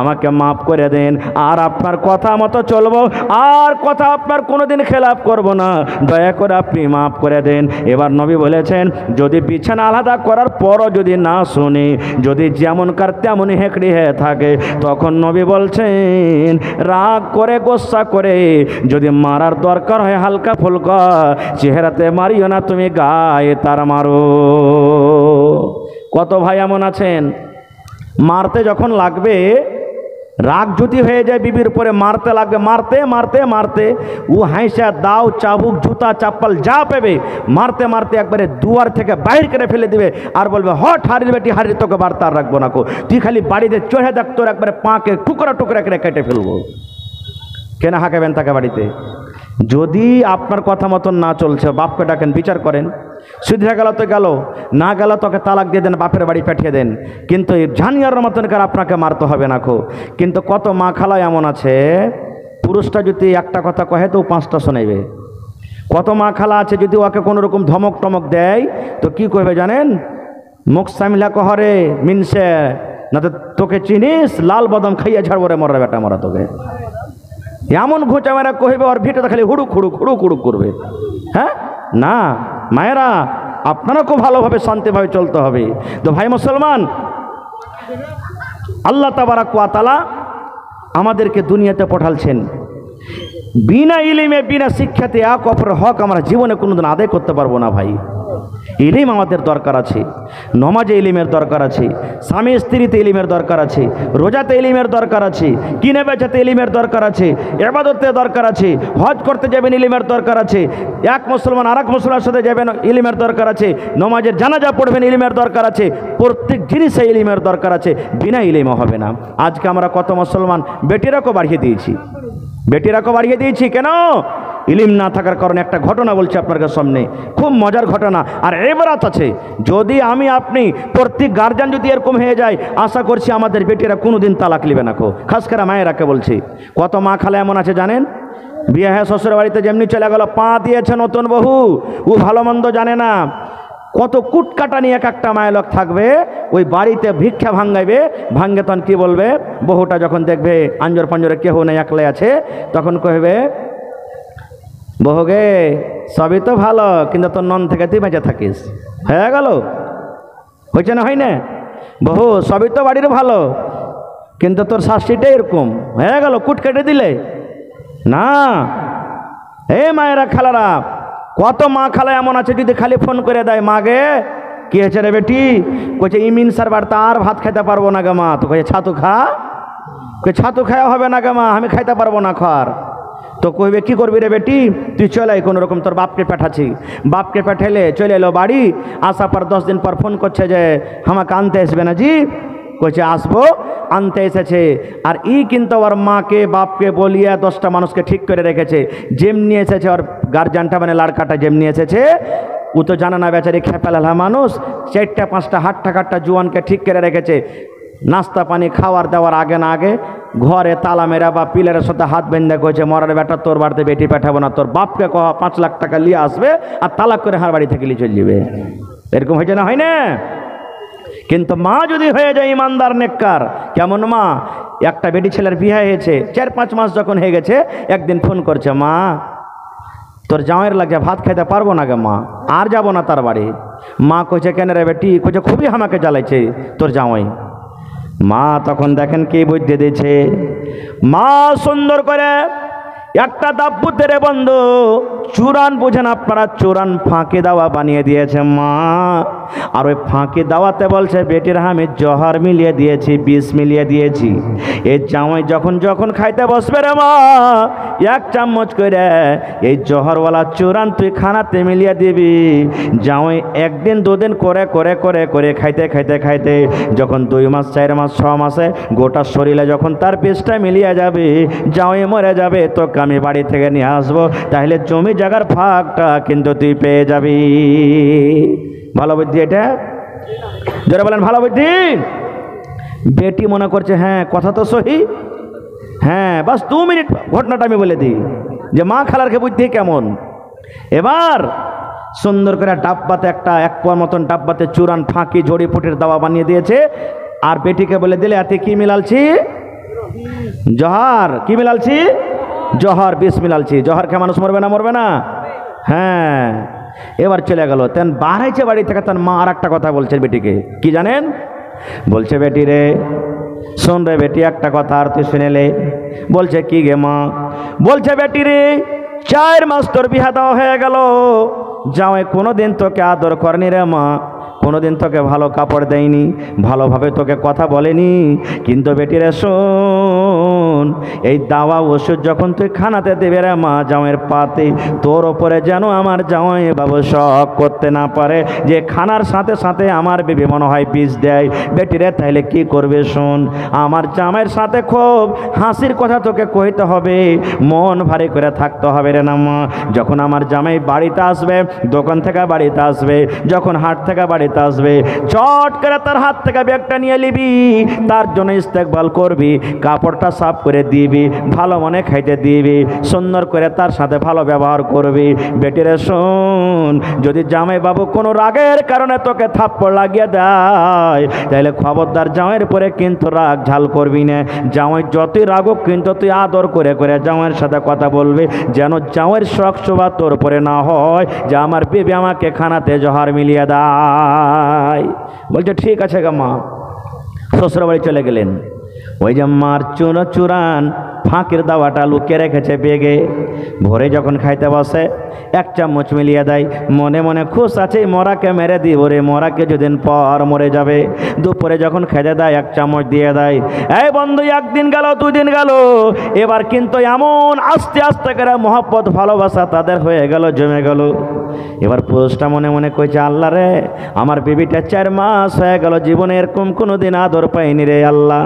আমাকে মাফ করে দেন, আর আপনার কথা মতো চলবো, আর কথা আপনার কোনোদিন খেলাপ করব না, দয়া করে আপনি মাফ করে দেন। এবার নবী বলেছেন, যদি বিছানা আলাদা করার পরও যদি না শুনি, যদি যেমনকার তেমনই হেঁকড়ি হয়ে থাকে, তখন নবী বলছেন রাগ করে গোসা করে যদি মারার দরকার হয় হালকা ফুলকা চেহারাতে মারিও না, তুমি গায়ে তার মারো। কত ভাই এমন আছেন মারতে যখন লাগবে, রাগ যদি হয়ে যায় বিবির উপরে, মারতে লাগবে, মারতে মারতে মারতে ও হাইসা দাও চাবুক জুতা চাপ্পাল যা পেবে মারতে মারতে একবারে দুয়ার থেকে বাইর করে ফেলে দিবে, আর বলবে হট হারির বেটি হারি, তোকে বার্তা আর রাখবো না কো, তুই খালি বাড়িতে চড়ে দেখ, তোর একবারে পাকে টুকরা টুকরা করে কেটে ফেলবো। কেন হাঁকাবেন তাকে বাড়িতে? যদি আপনার কথা মতন না চলছে, বাপকে ডাকেন, বিচার করেন, শুধরে গেল তো গেল, না গেল তোকে তালাক দিয়ে দেন, বাপের বাড়ি পাঠিয়ে দেন, কিন্তু জানিয়ার মতন করে আপনাকে মারতে হবে না খো। কিন্তু কত মা খালা এমন আছে, পুরুষটা যদি একটা কথা কহে তো পাঁচটা শোনাইবে। কত মা খালা আছে যদি ওকে কোনো রকম ধমক টমক দেয় তো কি করবে জানেন? মুখ সামিলা কহরে মিনসে, না তো তোকে চিনিস, লাল বদম খাইয়া ঝাড়বো রে মরা বেটা মরা, তোকে এমন ঘুচা মেরা কহিবে, ওর ভিটে খালি হুড়ুক হুড়ুক হুড়ুক হুড়ুক করবে। হ্যাঁ না মায়েরা, আপনারা খুব ভালোভাবে শান্তিভাবে চলতে হবে। তো ভাই মুসলমান, আল্লাহ তাবারাক ওয়া তাআলা আমাদেরকে দুনিয়াতে পাঠালছেন, বিনা ইলিমে বিনা শিক্ষাতে এক অপরের হক আমরা জীবনে কোনোদিন আদায় করতে পারবো না ভাই। ইলিম আমাদের দরকার আছে, নমাজে ইলিমের দরকার আছে, স্বামী স্ত্রীতে ইলিমের দরকার আছে, রোজাতে ইলিমের দরকার আছে, কিনে বেচাতে ইলিমের দরকার আছে, ইবাদতে দরকার আছে, হজ করতে যাবেন ইলিমের দরকার আছে, এক মুসলমান আর এক মুসলমানের সাথে যাবেন ইলিমের দরকার আছে, নমাজের জানাজা পড়বেন ইলিমের দরকার আছে, প্রত্যেক জিনিসে ইলিমের দরকার আছে, বিনা ইলিমে হবে না। আজকে আমরা কত মুসলমান বেটিরাকে বাড়িয়ে দিয়েছি, বেটিরাকে বাড়িয়ে দিয়েছি কেন? ইলিম না থাকার কারণে। একটা ঘটনা বলছি আপনার সামনে, খুব মজার ঘটনা, আর এবারাত আছে। যদি আমি আপনি প্রত্যেক গার্জিয়ান যদি এরকম হয়ে যায়, আশা করছি আমাদের বেটিরা কোনোদিন তালাক নেবে না কো, খাস করে মায়েরাকে বলছি। কত মা খালা এমন আছে জানেন, বিয়ে হয়ে শ্বশুর বাড়িতে যেমনি চলে গেল, পা দিয়েছে নতুন বহু, ও ভালো মন্দ জানে না, কত কুটকাটা নিয়ে এক একটা মায়ের লোক থাকবে, ওই বাড়িতে ভিক্ষা ভাঙ্গাইবে, ভাঙ্গে তখন কি বলবে, বহুটা যখন দেখবে আঞ্জর পাঞ্জরে কেহ নেই, একলাই আছে, তখন কহবে বহু গে সবই তো ভালো, কিন্তু তোর নন থেকে তুই বেঁচে থাকিস, হয়ে গেল, হয়েছে না হয় না? বহু সবই তো বাড়ির ভালো, কিন্তু তোর শাস্তিটা এরকম হয়ে গেল, কুট কেটে দিলে না। হে মায়েরা খালারা, কত মা খালা এমন আছে যদি খালি ফোন করে দেয়, মা গে কি হয়েছে রে বেটি, কইছে ইমিন স্যার বাড়িতে আর ভাত খাইতে পারবো না গে মা, তো কয়ে ছাতু খা, কই ছাতু খাওয়া হবে না গে মা, আমি খাইতে পারবো না খার। তো কইবে কি করবি রে বেটি, তুই চলে আয়, কোনো রকম তোর বাপকে পাঠাচ্ছি। বাপকে পাঠাইলে চলে এলো বাড়ি, আসার পর 10 দিন পর ফোন করছে যে আমাকে আনতে আসবে না জি, কইছে আসবো, আনতে এসেছে। আর কিন্তু ওর মাকে বাপকে বলিয়া 10টা মানুষকে ঠিক করে রেখেছে, যেমনি এসেছে ওর গার্জিয়ানটা মানে লাড়কাটা যেমনি এসেছে, ও তো জানে না বেচারি খেপালালা মানুষ, 4টা 5টা হাট্টা কাট্টা জুয়ানকে ঠিক করে রেখেছে। নাস্তা পানি খাওয়ার দেওয়ার আগে না আগে ঘরে তালা মেরা বা পিলারের সাথে হাত বেঁধে কইছে, মরার বেটা তোর বাড়িতে বেটি পাঠাবো না, তোর বাপকে কহ 5 লাখ টাকা নিয়ে আসবে আর তালাক করে হার বাড়ি থেকে নিয়ে চলে যাবে। এরকম হয়েছে না, হয় না? কিন্তু মা যদি হয়ে যায় ইমানদার নেককার, কেমন মা, একটা বেটি ছেলের বিয়ে হয়েছে, 4-5 মাস যখন হয়ে গেছে, একদিন ফোন করছে, মা তোর জামাইয়ের লাগছে, ভাত খাইতে পারবো না গে মা, আর যাবো না তার বাড়ি। মা কইছে কেন রে বেটি, কইছে খুবই আমাকে জ্বালাইছে তোর জামাই। মা তখন দেখেন কি বুদ্ধি দিয়েছে, মা সুন্দর করে একটা দাপুতের বন্ধু চুরান, বুঝেন আপনারা, চুরান ফাঁকি দাওয়া বানিয়ে দিয়েছে মা। আর ওই ফাঁকি দাওয়াতে বলছে, বেটির আমি জহর মিলিয়ে দিয়েছি, বিষ মিলিয়ে দিয়েছি, এই জামাই যখন যখন খাইতে বসবে রে মা, 1 চামচ করে এই জহরওয়ালা চুরান তুই খানাতে মিলিয়ে দিবি। জামাই 1 দিন 2 দিন করে করে করে করে খাইতে খাইতে খাইতে যখন 2 মাস 4 মাস 6 মাসে গোটা শরীরে যখন তার বিষটা মিলিয়ে যাবে, জামাই মরে যাবে, তোকে আমি বাড়ি থেকে নিয়ে আসবো, তাহলে জমি জায়গার ভাগটা কিন্তু তুই পেয়ে যাবি। ভালো বুদ্ধি এটা, যারা বলেন ভালো বুদ্ধি। বেটি মনে করছে হ্যাঁ কথা তো সহি, হ্যাঁ বাস 2 মিনিট ঘটনাটা আমি বলে দিই যে মা খালারকে বুদ্ধি কেমন। এবার সুন্দর করে ডাব্বাতে একটা 1 পোয়ার মতন ডাব্বাতে চুরান ফাঁকি জড়িপুটির দাওয়া বানিয়ে দিয়েছে, আর বেটিকে বলে দিলে এতে কি মিলালছি, জহর কি মিলালছি? জহর বিষ মিলালছি। জহর খেয়ে মানুষ মরবে না? মরবে না? হ্যাঁ। এবার চলে গেল, তেন বার হয়েছে বাড়ি থেকে, তার মা আর একটা কথা বলছে বেটিকে, কি জানেন? বলছে, বেটি রে শোন রে বেটি, একটা কথা আর তুই শুনেলে। বলছে, কি গে মা? বলছে, বেটি রে 4 মাস তোর বিহা দেওয়া হয়ে গেল, জামাই কোনোদিন তোকে আদর করেনি রে মা, কোনোদিন তোকে ভালো কাপড় দেয়নি, ভালোভাবে তোকে কথা বলেনি। কিন্তু বেটি রে শোন, এই দাওয়া ওষুধ যখন তুই খানাতে দেবে রে মা জামাইয়ের পাতে, তোর ওপরে যেন আমার জামাই বাবু শখ করতে না পারে যে খানার সাথে সাথে আমার বিবি মনে হয় বিষ দেয়। বেটি রে তাইলে কি করবে শোন, আমার জামাইয়ের সাথে খুব হাসির কথা তোকে কইতে হবে, মন ভারী করে থাকতে হবে রে না মা। যখন আমার জামাই বাড়িতে আসবে, দোকান থেকে বাড়িতে আসবে, যখন হাট থেকে বাড়িতে আসবে, চট করে তার হাত থেকে ব্যাগটা নিয়ে নিবি, তার জন্য ইস্তেকবাল করবি, কাপড়টা সাফ করে দিবি, ভালো মনে খাইতে দিবি, সুন্দর করে তার সাথে ভালো ব্যবহার করবি। বেটিরে শোন, যদি জামাই বাবু কোনো রাগের কারণে তোকে থাপ্পড় লাগিয়ে দেয়, তাহলে খবরদার জামাইয়ের পরে কিন্তু রাগ ঝাল করবি না। জামাই যতই রাগুক কিন্তু তুই আদর করে করে জামাইয়ের সাথে কথা বলবি, যেন জামাইয়ের শখ শোভা তোর পরে না হয় যে আমার বিবি আমাকে খানাতে জহর মিলিয়ে দেয়। বলছে, ঠিক আছে গা মা। শ্বশুর বাড়ি চলে গেলেন। ওই যে মার চুরান ফাঁকির দাওয়াটা লুকিয়ে রেখেছে বেগে, ভোরে যখন খাইতে বসে 1 চামচ মিলিয়ে দেয়, মনে মনে খুশ আছে মরাকে মেরে দিব রে, মরা কিছুদিন পর মরে যাবে। দুপুরে যখন খেতে দেয় 1 চামচ দিয়ে দেয়। এই বন্ধু, 1 দিন গেল, 2 দিন গেল, এবার কিন্তু এমন আস্তে আস্তে করে মহব্বত ভালোবাসা তাদের হয়ে গেল, জমে গেল। এবার পুরুষটা মনে মনে কইছে, আল্লাহ রে, আমার বিবিটা 4 মাস হয়ে গেল, জীবনে এরকম কোনোদিন আদর পাইনি রে আল্লাহ,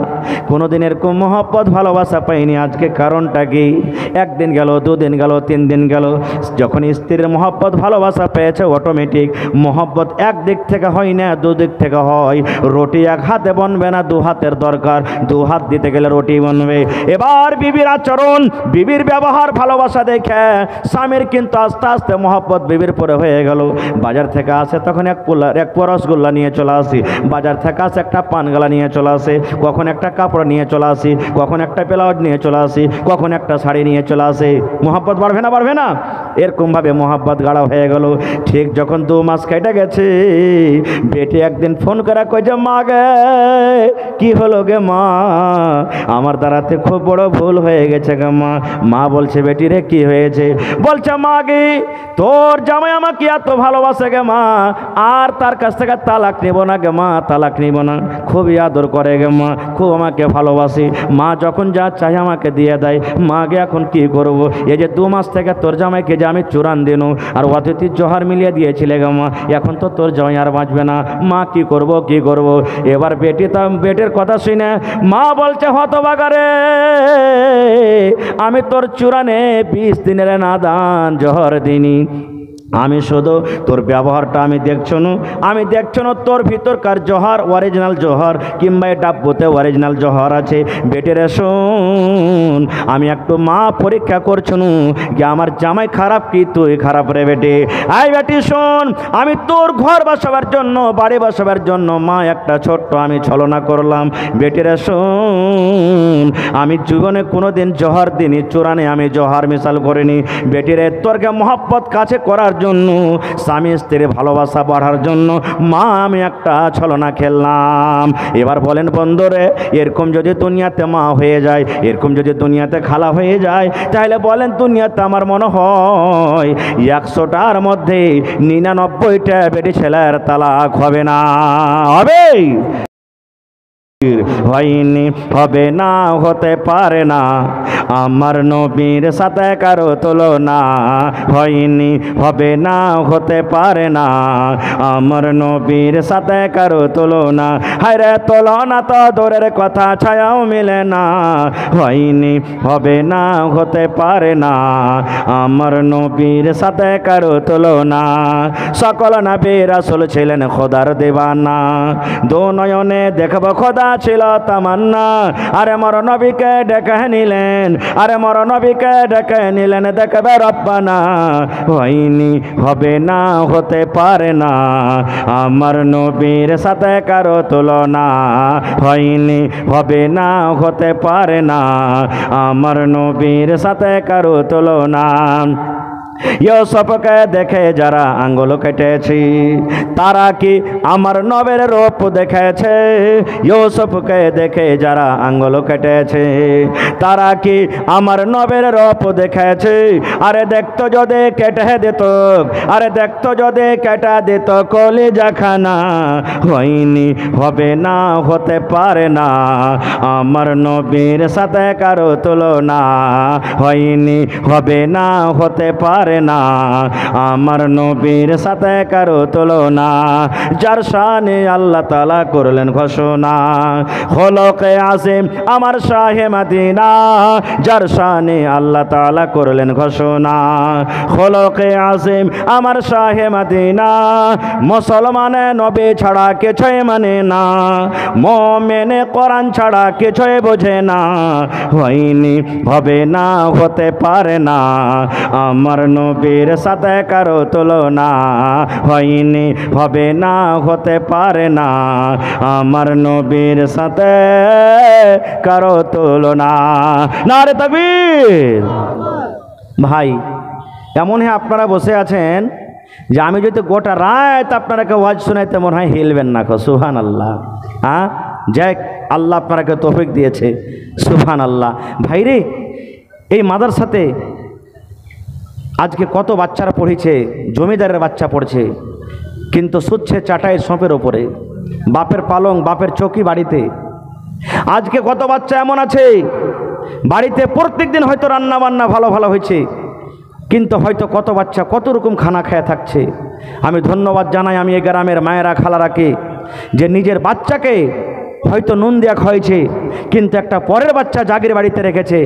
কোনোদিন এরকম মহব্বত ভালোবাসা পাইনি, আজকে কারণটা কি? 1 দিন গেল, 2 দিন গেল, 3 দিন গেল, যখন স্ত্রীর মহব্বত ভালোবাসা পেয়েছে, অটোমেটিক মহব্বত এক দিক থেকে হয় না, 2 দিক থেকে হয়। রুটি 1 হাতে বনবে না, 2 হাতের দরকার, 2 হাত দিতে গেলে রুটি বনবে। এবার বিবির আচরণ, বিবির ব্যবহার ভালোবাসা দেখে স্বামীর কিন্তু আস্তে আস্তে মহব্বত বিবির পরে হয়ে গেল। বাজার থেকে আসে তখন 1 পোয়া রসগোল্লা নিয়ে চলে আসি, বাজার থেকে আসে একটা পানগালা নিয়ে চলে আসে, কখন একটা কাপড় নিয়ে চলে আসি, কখন একটা ব্লাউজ নিয়ে চলে আসি, কখন একটা শাড়ি নিয়ে চলে আসে। মহব্বত বাড়বে না? বাড়বে না? এরকমভাবে মহব্বত গাঢ় হয়ে গেল। ঠিক যখন 2 মাস কেটে গেছে, বেটি একদিন ফোন করে কইছে, মা গে, কি হলো গে মা, আমার দ্বারাতে খুব বড় ভুল হয়ে গেছে গে মা। মা বলছে, বেটি রে কি হয়েছে? বলছে, মা গে, তোর জামাই আমাকে এত ভালোবাসে গে মা, আর তার কাছ থেকে তালাক নেব না গে মা, তালাক নেব না, খুবই আদর করে গে মা, খুব আমাকে ভালোবাসি। মা যখন যা চাই আমাকে দিয়ে দেয়। মা গে, এখন কি করব? এই যে 2 মাস থেকে তোর জামাইকে যে আমি চুরান দিনু আর অতিথি জহর মিলিয়ে দিয়েছিলে গে মা, এখন তো তোর জামাই আর বাঁচবে না, মা কি করব, কি করব? এবার বেটি তা বেটির কথা শুনে মা বলছে, হতভাগারে, আমি তোর চুরানে 20 দিনের নাদান জহর দিনি, আমি শুধু তোর ব্যবহারটা আমি দেখছো না, আমি দেখছো না তোর ভিতরকার জহর অরিজিনাল জহর কিংবা ডাব্বুতে অরিজিনাল জহর আছে। বেটেরে শোন, আমি একটু মা পরীক্ষা করছো না যে আমার জামাই খারাপ কি তুই খারাপ রে বেটে। আই বেটি শোন, আমি তোর ঘর বাসাবার জন্য, বাড়ি বাসাবার জন্য মা একটা ছোট্ট আমি ছলনা করলাম। বেটেরে শোন, আমি জীবনে কোনোদিন জহর দিনি, চোরানে আমি জহর মিশাল করিনি। বেটিরে তোরকে মহব্বত কাছে করার জন্য, স্বামী স্ত্রীর ভালোবাসা বাড়ার জন্য মা আমি একটা ছলনা খেললাম। এবার বলেন বন্ধুরে, এরকম যদি দুনিয়াতে মা হয়ে যায়, এরকম যদি দুনিয়াতে খালা হয়ে যায়, তাহলে বলেন দুনিয়াতে আমার মনে হয় 100টার মধ্যে 99টা বেটি ছেলের তালাক হবে না। হবে? হয়নি, হবে না, হতে পারে না, আমার নবীর সাথে কারো তুলনা। হয়নি, হবে না, হতে পারে না, আমার নবীর সাথে কারো তুলনা। হায়রে তুলনা তো দূরের কথা, ছায়াও মিলে না। হয়নি, হবে না, হতে পারে না, আমার নবীর সাথে কারো তুলনা। সকল নবী রাসূল ছিলেন খোদার দিওয়ানা, দু নয়নে দেখব খোদা ছিল তামান্না। আরে মর নবীকে ডেকে নিলেন, আরে মর নবীকে ডেকে নিলেন, দেখবে রব্বানা। হয়নি, হবে না, হতে পারে না, আমার নবীর সাথে কারো তুলনা। হয়নি, হবে না, হতে পারে না, আমার নবীর সাথে কারো তুলনা। ইউসুফকে দেখে যারা আঙ্গুল কেটেছি, তারা কি আমার নবীর রূপ দেখেছে? ইউসুফকে দেখে যারা আঙ্গুল কেটেছে, তারা কি আমার নবীর রূপ দেখেছে? আরে দেখতো যদি কেটে দিত, আরে দেখতো যদি কেটে দিত কলিজাখানা। হয়নি, হবে না, হতে পারে না, আমার নবীর সাথে কারো তুলনা। হয়নি, হবে না, হতে পারে না, আমার নবীর সাথে কারো তুলনা। যার শানে আল্লাহ তাআলা করলেন ঘোষণা, খোলকে আসিম আমার শাহে মদিনা। যার শানে আল্লাহ তাআলা করলেন ঘোষণা, খোলকে আসিম আমার শাহে মদিনা। মুসলমানে নবী ছাড়া কিছুই মানে না, মুমিনে কোরআন ছাড়া কিছুই বোঝে না। হয়নি, হবে না, হতে পারে না, আমার নবীর সাথে কারো তুলনা। হয়নি, হবে না, হতে পারে না, আমার নবীর সাথে কারো তুলনা। নারে তাকবীর। ভাই, এমন হয় আপনারা বসে আছেন যে আমি যদি গোটা রাত আপনারাকে ওয়াজ শোনাইতে মনে হয় হিলবেন না। সুবহানাল্লাহ। হ্যাঁ, যাক, আল্লাহ আপনারাকে তৌফিক দিয়েছে। সুবহানাল্লাহ। ভাইরে, এই মাদ্রাসাতে আজকে কত বাচ্চারা পড়েছে, জমিদারের বাচ্চা পড়ছে, কিন্তু শুচ্ছে চাটাইয়ের সঁপের ওপরে, বাপের পালং, বাপের চৌকি বাড়িতে। আজকে কত বাচ্চা এমন আছে বাড়িতে প্রত্যেক দিন হয়তো রান্না বান্না ভালো ভালো হয়েছে, কিন্তু হয়তো কত বাচ্চা কত রকম খানা খেয়ে থাকছে। আমি ধন্যবাদ জানাই আমি এই গ্রামের মায়েরা খালারাকে, যে নিজের বাচ্চাকে হয়তো নুন দেওয়া খাওয়াইছে, কিন্তু একটা পরের বাচ্চা জাগির বাড়িতে রেখেছে,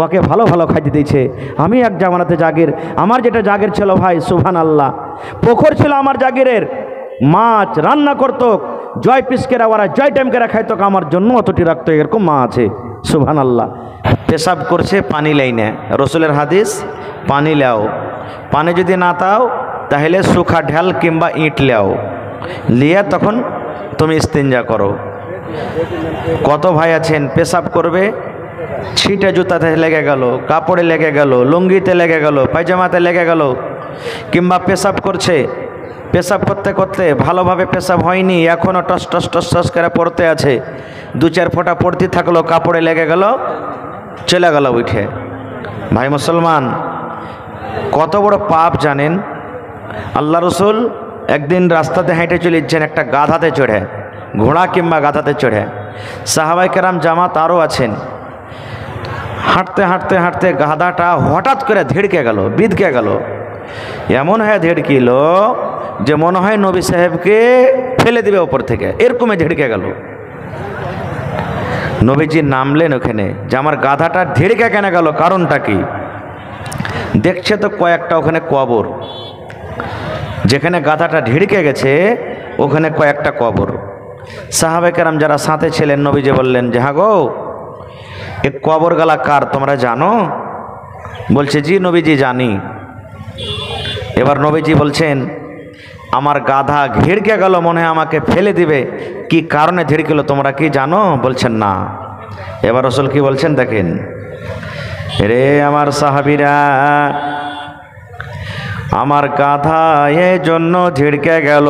ওকে ভালো ভালো খাইতে দিয়েছে। আমি এক জামানাতে জাগির, আমার যেটা জাগির ছিল ভাই, সুবহানাল্লাহ, পুকুর ছিল আমার জাগিরের, মাছ রান্না করতো, জয় পিসকেরা ওরা জয় টাইমকেরা খাইতো, আমার জন্য অতটি রাখতো, এরকম মা আছে। সুবহানাল্লাহ। পেশাব করছে, পানি লাইনে, রসুলের হাদিস, পানি লাও, পানি যদি না তাও তাহলে সুখা ঢাল কিংবা ইট লাও, লিয়ে তখন তুমি ইস্তিনজা করো। কত ভাই আছেন পেশাব করবে, ছিটে জুতাতে লেগে গেল, কাপড়ে লেগে গেল, লুঙ্গিতে লেগে গেল, পায়জামাতে লেগে গেল, কিংবা পেশাব করছে, পেশাব করতে করতে ভালোভাবে পেশাব হয়নি, এখনও টস টস টস টস করে পড়তে আছে, দু চার ফোঁটা পড়তে থাকলো, কাপড়ে লেগে গেল, চলে গেল উঠে। ভাই মুসলমান, কত বড় পাপ জানেন? আল্লাহ রসুল একদিন রাস্তাতে হেঁটে চলেছেন একটা গাধাতে চড়ে, ঘোড়া কিংবা গাধাতে চড়ে, সাহাবায়ে কেরাম জামাত আরও আছেন। হাঁটতে হাঁটতে হাঁটতে গাধাটা হঠাৎ করে ধিড়কে গেল, বিধকে গেল, এমন হয়ে ধিড়কিল যে মনে হয় নবী সাহেবকে ফেলে দিবে ওপর থেকে, এরকমই ধিড়কে গেল। নবীজি নামলেন ওখানে যে আমার গাধাটা ধিড়কে কেন গেল, কারণটা কি? দেখছে তো কয়েকটা ওখানে কবর, যেখানে গাধাটা ঢিড়কে গেছে ওখানে কয়েকটা কবর। সাহাবায়ে কেরাম যারা সাথে ছিলেন, নবীজি বললেন যে হ্যাঁ গো, এ কবরগালা কার তোমরা জানো? বলছে জি নবীজি জানি। এবার নবীজি বলছেন আমার গাধা ঘিড়কে গেল, মনে হয় আমাকে ফেলে দিবে, কি কারণে ধিড়কিল তোমরা কি জানো? বলছেন না। এবার রসুল কি বলছেন দেখেন, রে আমার সাহাবীরা, আমার গাধা এই জন্য ঝিড়কে গেল,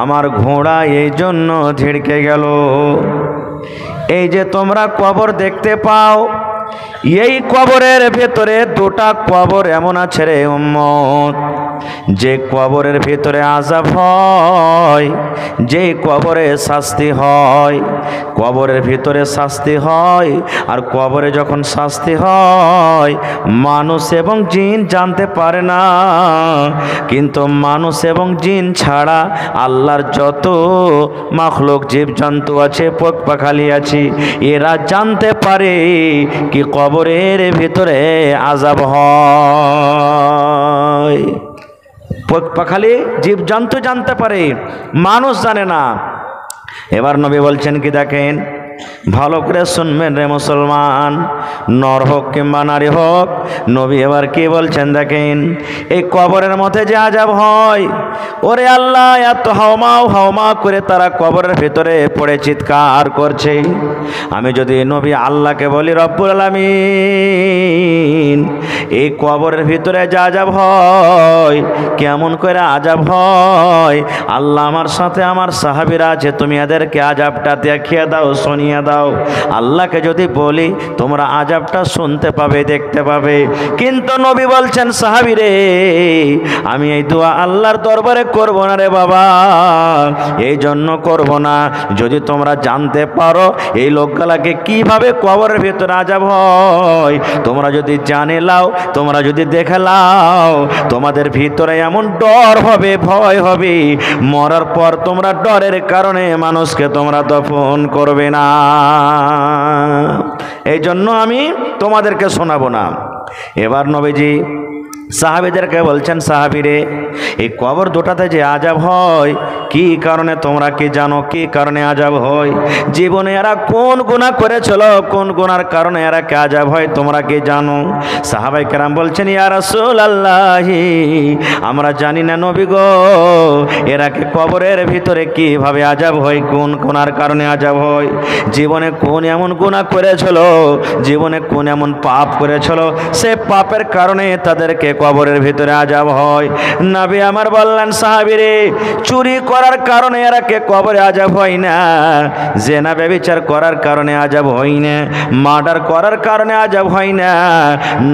আমার ঘোড়া এই জন্য ঝিড়কে গেল, এই যে তোমরা কবর দেখতে পাও, এই কবরের ভেতরে দুটা কবর এমন আছে রে উম্মত, যে কবরের ভেতরে আযাব হয়, যে কবরে শাস্তি হয়, কবরের ভিতরে শাস্তি হয়। আর কবরে যখন শাস্তি হয় মানুষ এবং জিন জানতে পারে না, কিন্তু মানুষ এবং জিন ছাড়া আল্লাহর যত মাখলুক জীবজন্তু আছে, পোক পাখালি আছে, এরা জানতে পারে কি কবরের ভিতরে আযাব হয়। পোক পাখালি জীবজন্তু জানতে পারে, মানুষ জানে না। এবার নবী বলছেন কি দেখেন, ভালো করে শুনবেন রে মুসলমান, নর হোক কিংবা নারী হোক। নবী এবার কি বলছেন দেখেন, এই কবরের মধ্যে যে আযাব হয়, ওরে আল্লাহ এত হাওমাও হাওমা করে তারা কবরের ভিতরে পড়ে চিৎকার করছে। আমি যদি নবী আল্লাহকে বলি রব্বুল আলামিন, এই কবরের ভিতরে যে আযাব হয়, কেমন করে আযাব হয়, আল্লাহ আমার সাথে আমার সাহাবীরা আছে, তুমি এদেরকে আযাবটা দেখিয়ে দাও, শুনিয়ে দাও। আল্লাহকে যদি বলি তোমরা আযাবটা শুনতে পাবে, দেখতে পাবে। কিন্তু নবী বলছেন সাহাবীরে, আমি এই দোয়া আল্লাহর দরবারে করব না রে বাবা, এই জন্য করব না, যদি তোমরা জানতে পারো এই লোকগুলাকে কিভাবে কবরের ভিতরে আযাব হয়, তোমরা যদি জানে লাও, তোমরা যদি দেখে লাও, তোমাদের ভিতরে এমন ডর হবে, ভয় হবে, মরার পর তোমরা ডরের কারণে মানুষকে তোমরা দফন করবে না। এই জন্য আমি তোমাদেরকে শোনাবো না। এবার নবীজি সাহাবীদেরকে বলছেন, সাহাবীরে এই কবর দুটাতে যে আযাব হয়, কি কারণে তোমরা কি জানো, কি কারণে আযাব হয়? জীবনে এরা কোন গুনাহ করেছিল, কোন গুনার কারণে এরা কে আযাব হয় তোমরা কি জানো? সাহাবায়ে কেরাম বলছেন, ইয়া রাসূলুল্লাহ, আমরা জানি না নবী গো, এরাকে কবরের ভিতরে কিভাবে আযাব হয়, কোন গুনার কারণে আযাব হয়, জীবনে কোন এমন গুনাহ করেছিল, জীবনে কোন এমন পাপ করেছিল, সে পাপের কারণে তাদেরকে কবরের ভিতরে আযাব হয়। নবী আমার বললেন, সাহাবীরে চুরি করার কারণে এরাকে কবরে আযাব হয় না, জিনা ব্যভিচার করার কারণে আযাব হয় না, মার্ডার করার কারণে আযাব হয় না,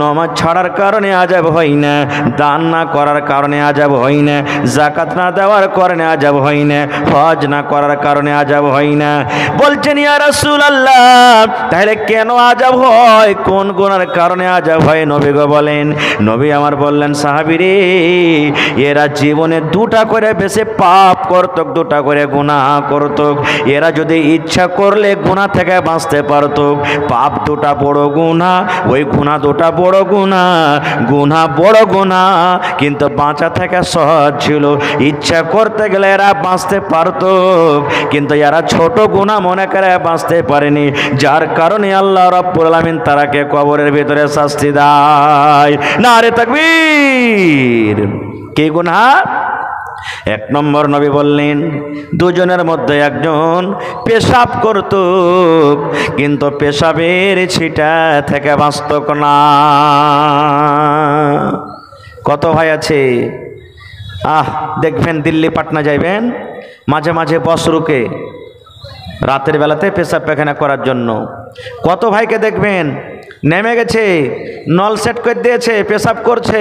নামাজ ছাড়ার কারণে আযাব হয় না, দান না করার কারণে আযাব হয় না, যাকাত না দেওয়ার কারণে আযাব হয় না, হজ না করার কারণে আযাব হয় না। বলছেন, ইয়া রাসূলুল্লাহ, তাহলে কেন আযাব হয়, কোন গুনার কারণে আযাব হয় নবী গো বলেন? নবী আমার বললেন, সাহাবীরে এরা জীবনে দুটা করে বেশি পাপ করত, দুটা করে গুনাহ করত। এরা যদি ইচ্ছা করলে গুনাহ থেকে বাঁচতে পারত। পাপ দুটা বড় গুনাহ, ওই গুনাহ দুটা বড় গুনাহ, গুনাহ বড় গুনাহ, কিন্তু বাঁচা থেকে সহজ ছিল। ইচ্ছা করতে গেলে এরা বাঁচতে পারত, কিন্তু এরা ছোট গুনাহ মনে করে বাঁচতে পারেনি, যার কারণে আল্লাহ রাব্বুল আলামিন তারাকে কবরের ভিতরে শাস্তি দেয়। নারে তাকবীর। কি গুনাহ? এক নম্বর নবী বললেন, দুজনের মধ্যে একজন পেশাব করত, কিন্তু পেশাবের ছিটা থেকে বাঁচত না। কত ভাই আছে, দেখবেন দিল্লি পাটনা যাইবেন, মাঝে মাঝে বস রুকে রাতের বেলাতে পেশাব পায়খানা করার জন্য। কত ভাইকে দেখবেন নেমে গেছে, নল সেট করে দিয়েছে, পেশাব করছে,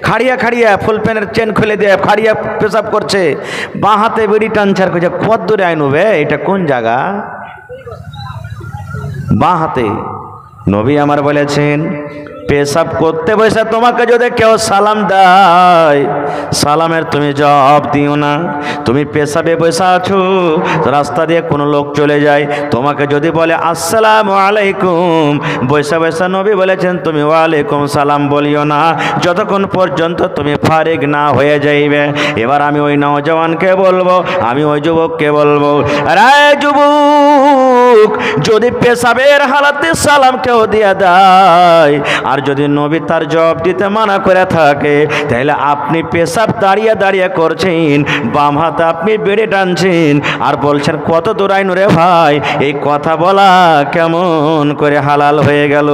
খাড়িয়া খাড়িয়া ফুল প্যানের চেন খুলে দিয়ে খাড়িয়া পেশাব করছে, বাঁ হাতে বেড়ি টানছার করছে। কত দূরে আইনবে, এটা কোন জায়গা? বাঁ হাতে। নবী আমার বলেছেন, পেশাব করতে বসে তোমাকে যদি কেউ সালাম দেয়, সালামের তুমি জবাব দিও না। তুমি পেশাবে বসে আছো, রাস্তা দিয়ে কোনো লোক চলে যায়, তোমাকে যদি বলে আসসালামু আলাইকুম, বসে বসে নবী বলেছেন তুমি ওয়ালাইকুম সালাম বলিও না, যতক্ষণ পর্যন্ত তুমি ফারিগ না হয়ে যাইবে। এবার আমি ওই নওজওয়ানকে বলবো, আমি ওই যুবককে বলবো, আরে যুবক, যদি পেশাবের হালাতে সালাম কেউ দিয়ে দেয়, আর যদি নবী তার জবাব দিতে মানা করে থাকে, তাহলে আপনি পেশাব দাঁড়িয়ে দাঁড়িয়ে করছেন, বাম হাতে আপনি বেড়ে টানছেন, আর বলছেন কত দূর আইনু রে ভাই, এই কথা বলা কেমন করে হালাল হয়ে গেল?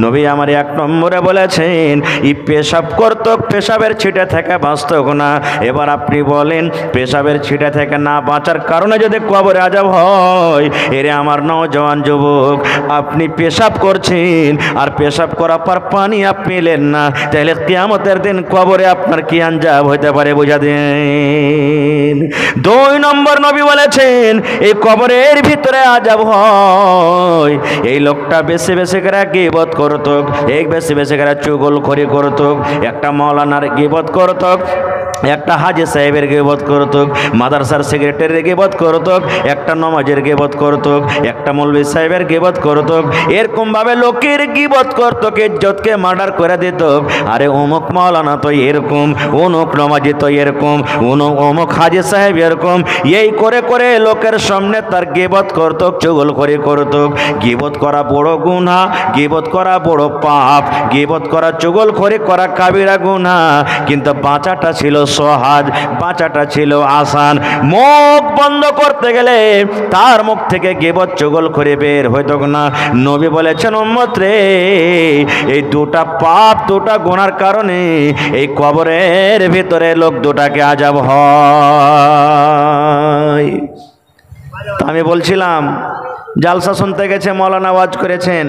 নবী আমার এক নম্বরে বলেছেন, এই পেশাব করত, পেশাবের ছিটে থেকে বাঁচত না। এবার আপনি বলেন, পেশাবের ছিটে থেকে না বাঁচার কারণে যদি কবরে আযাব হয়, এরে আমার নওজওয়ান যুবক, আপনি পেশাব করছেন, আর পেশাব করার পর পানি আপনি এলেন না, তাহলে কিয়ামতের দিন কবরে আপনার কি আঞ্জাব হইতে পারে বুঝা দিন। দুই নম্বর নবী বলেছেন, এই কবরের ভিতরে আযাব হয়, এই লোকটা বেশি বেশি করে গীবত করত, এক বেশি বেশি করে চুগলখড়ি করত, একটা মাওলানার গীবত করত, একটা হাজি সাহেবের গিবত করত, মাদ্রাসার সেক্রেটারির গিবত করত, একটা নমাজের গিবত করত, একটা মৌলভী সাহেবের গিবত করত। এরকম ভাবে লোকের গিবত করত, ইজ্জতকে মার্ডার করে দিত। আরে অমুক মাওলানা তো এরকম, অমুক নমাজি তো এরকম, অমুক হাজি সাহেব এরকম, এই করে করে লোকের সামনে তার গিবত করত, চুগলখড়ি করত। গিবত করা বড় গুনাহ, গিবত করা বড় পাপ, গিবত করা চুগলখড়ি করা কাবিরা গুনাহ। কিন্তু বাঁচাটা ছিল সহজ, বাঁচাটা ছিল আসান। মুখ বন্ধ করতে গেলে তার মুখ থেকে গিবত চুগলখড়ি বের হইতো না। নবী বলেছেন, উম্মত রে, এই দুটা পাপ, দুটা গুনার কারণে এই কবরের ভিতরে লোক দুটাকে আযাব হয়। আমি বলছিলাম, জালসা শুনতে গেছে, মাওলানা ওয়াজ করেছেন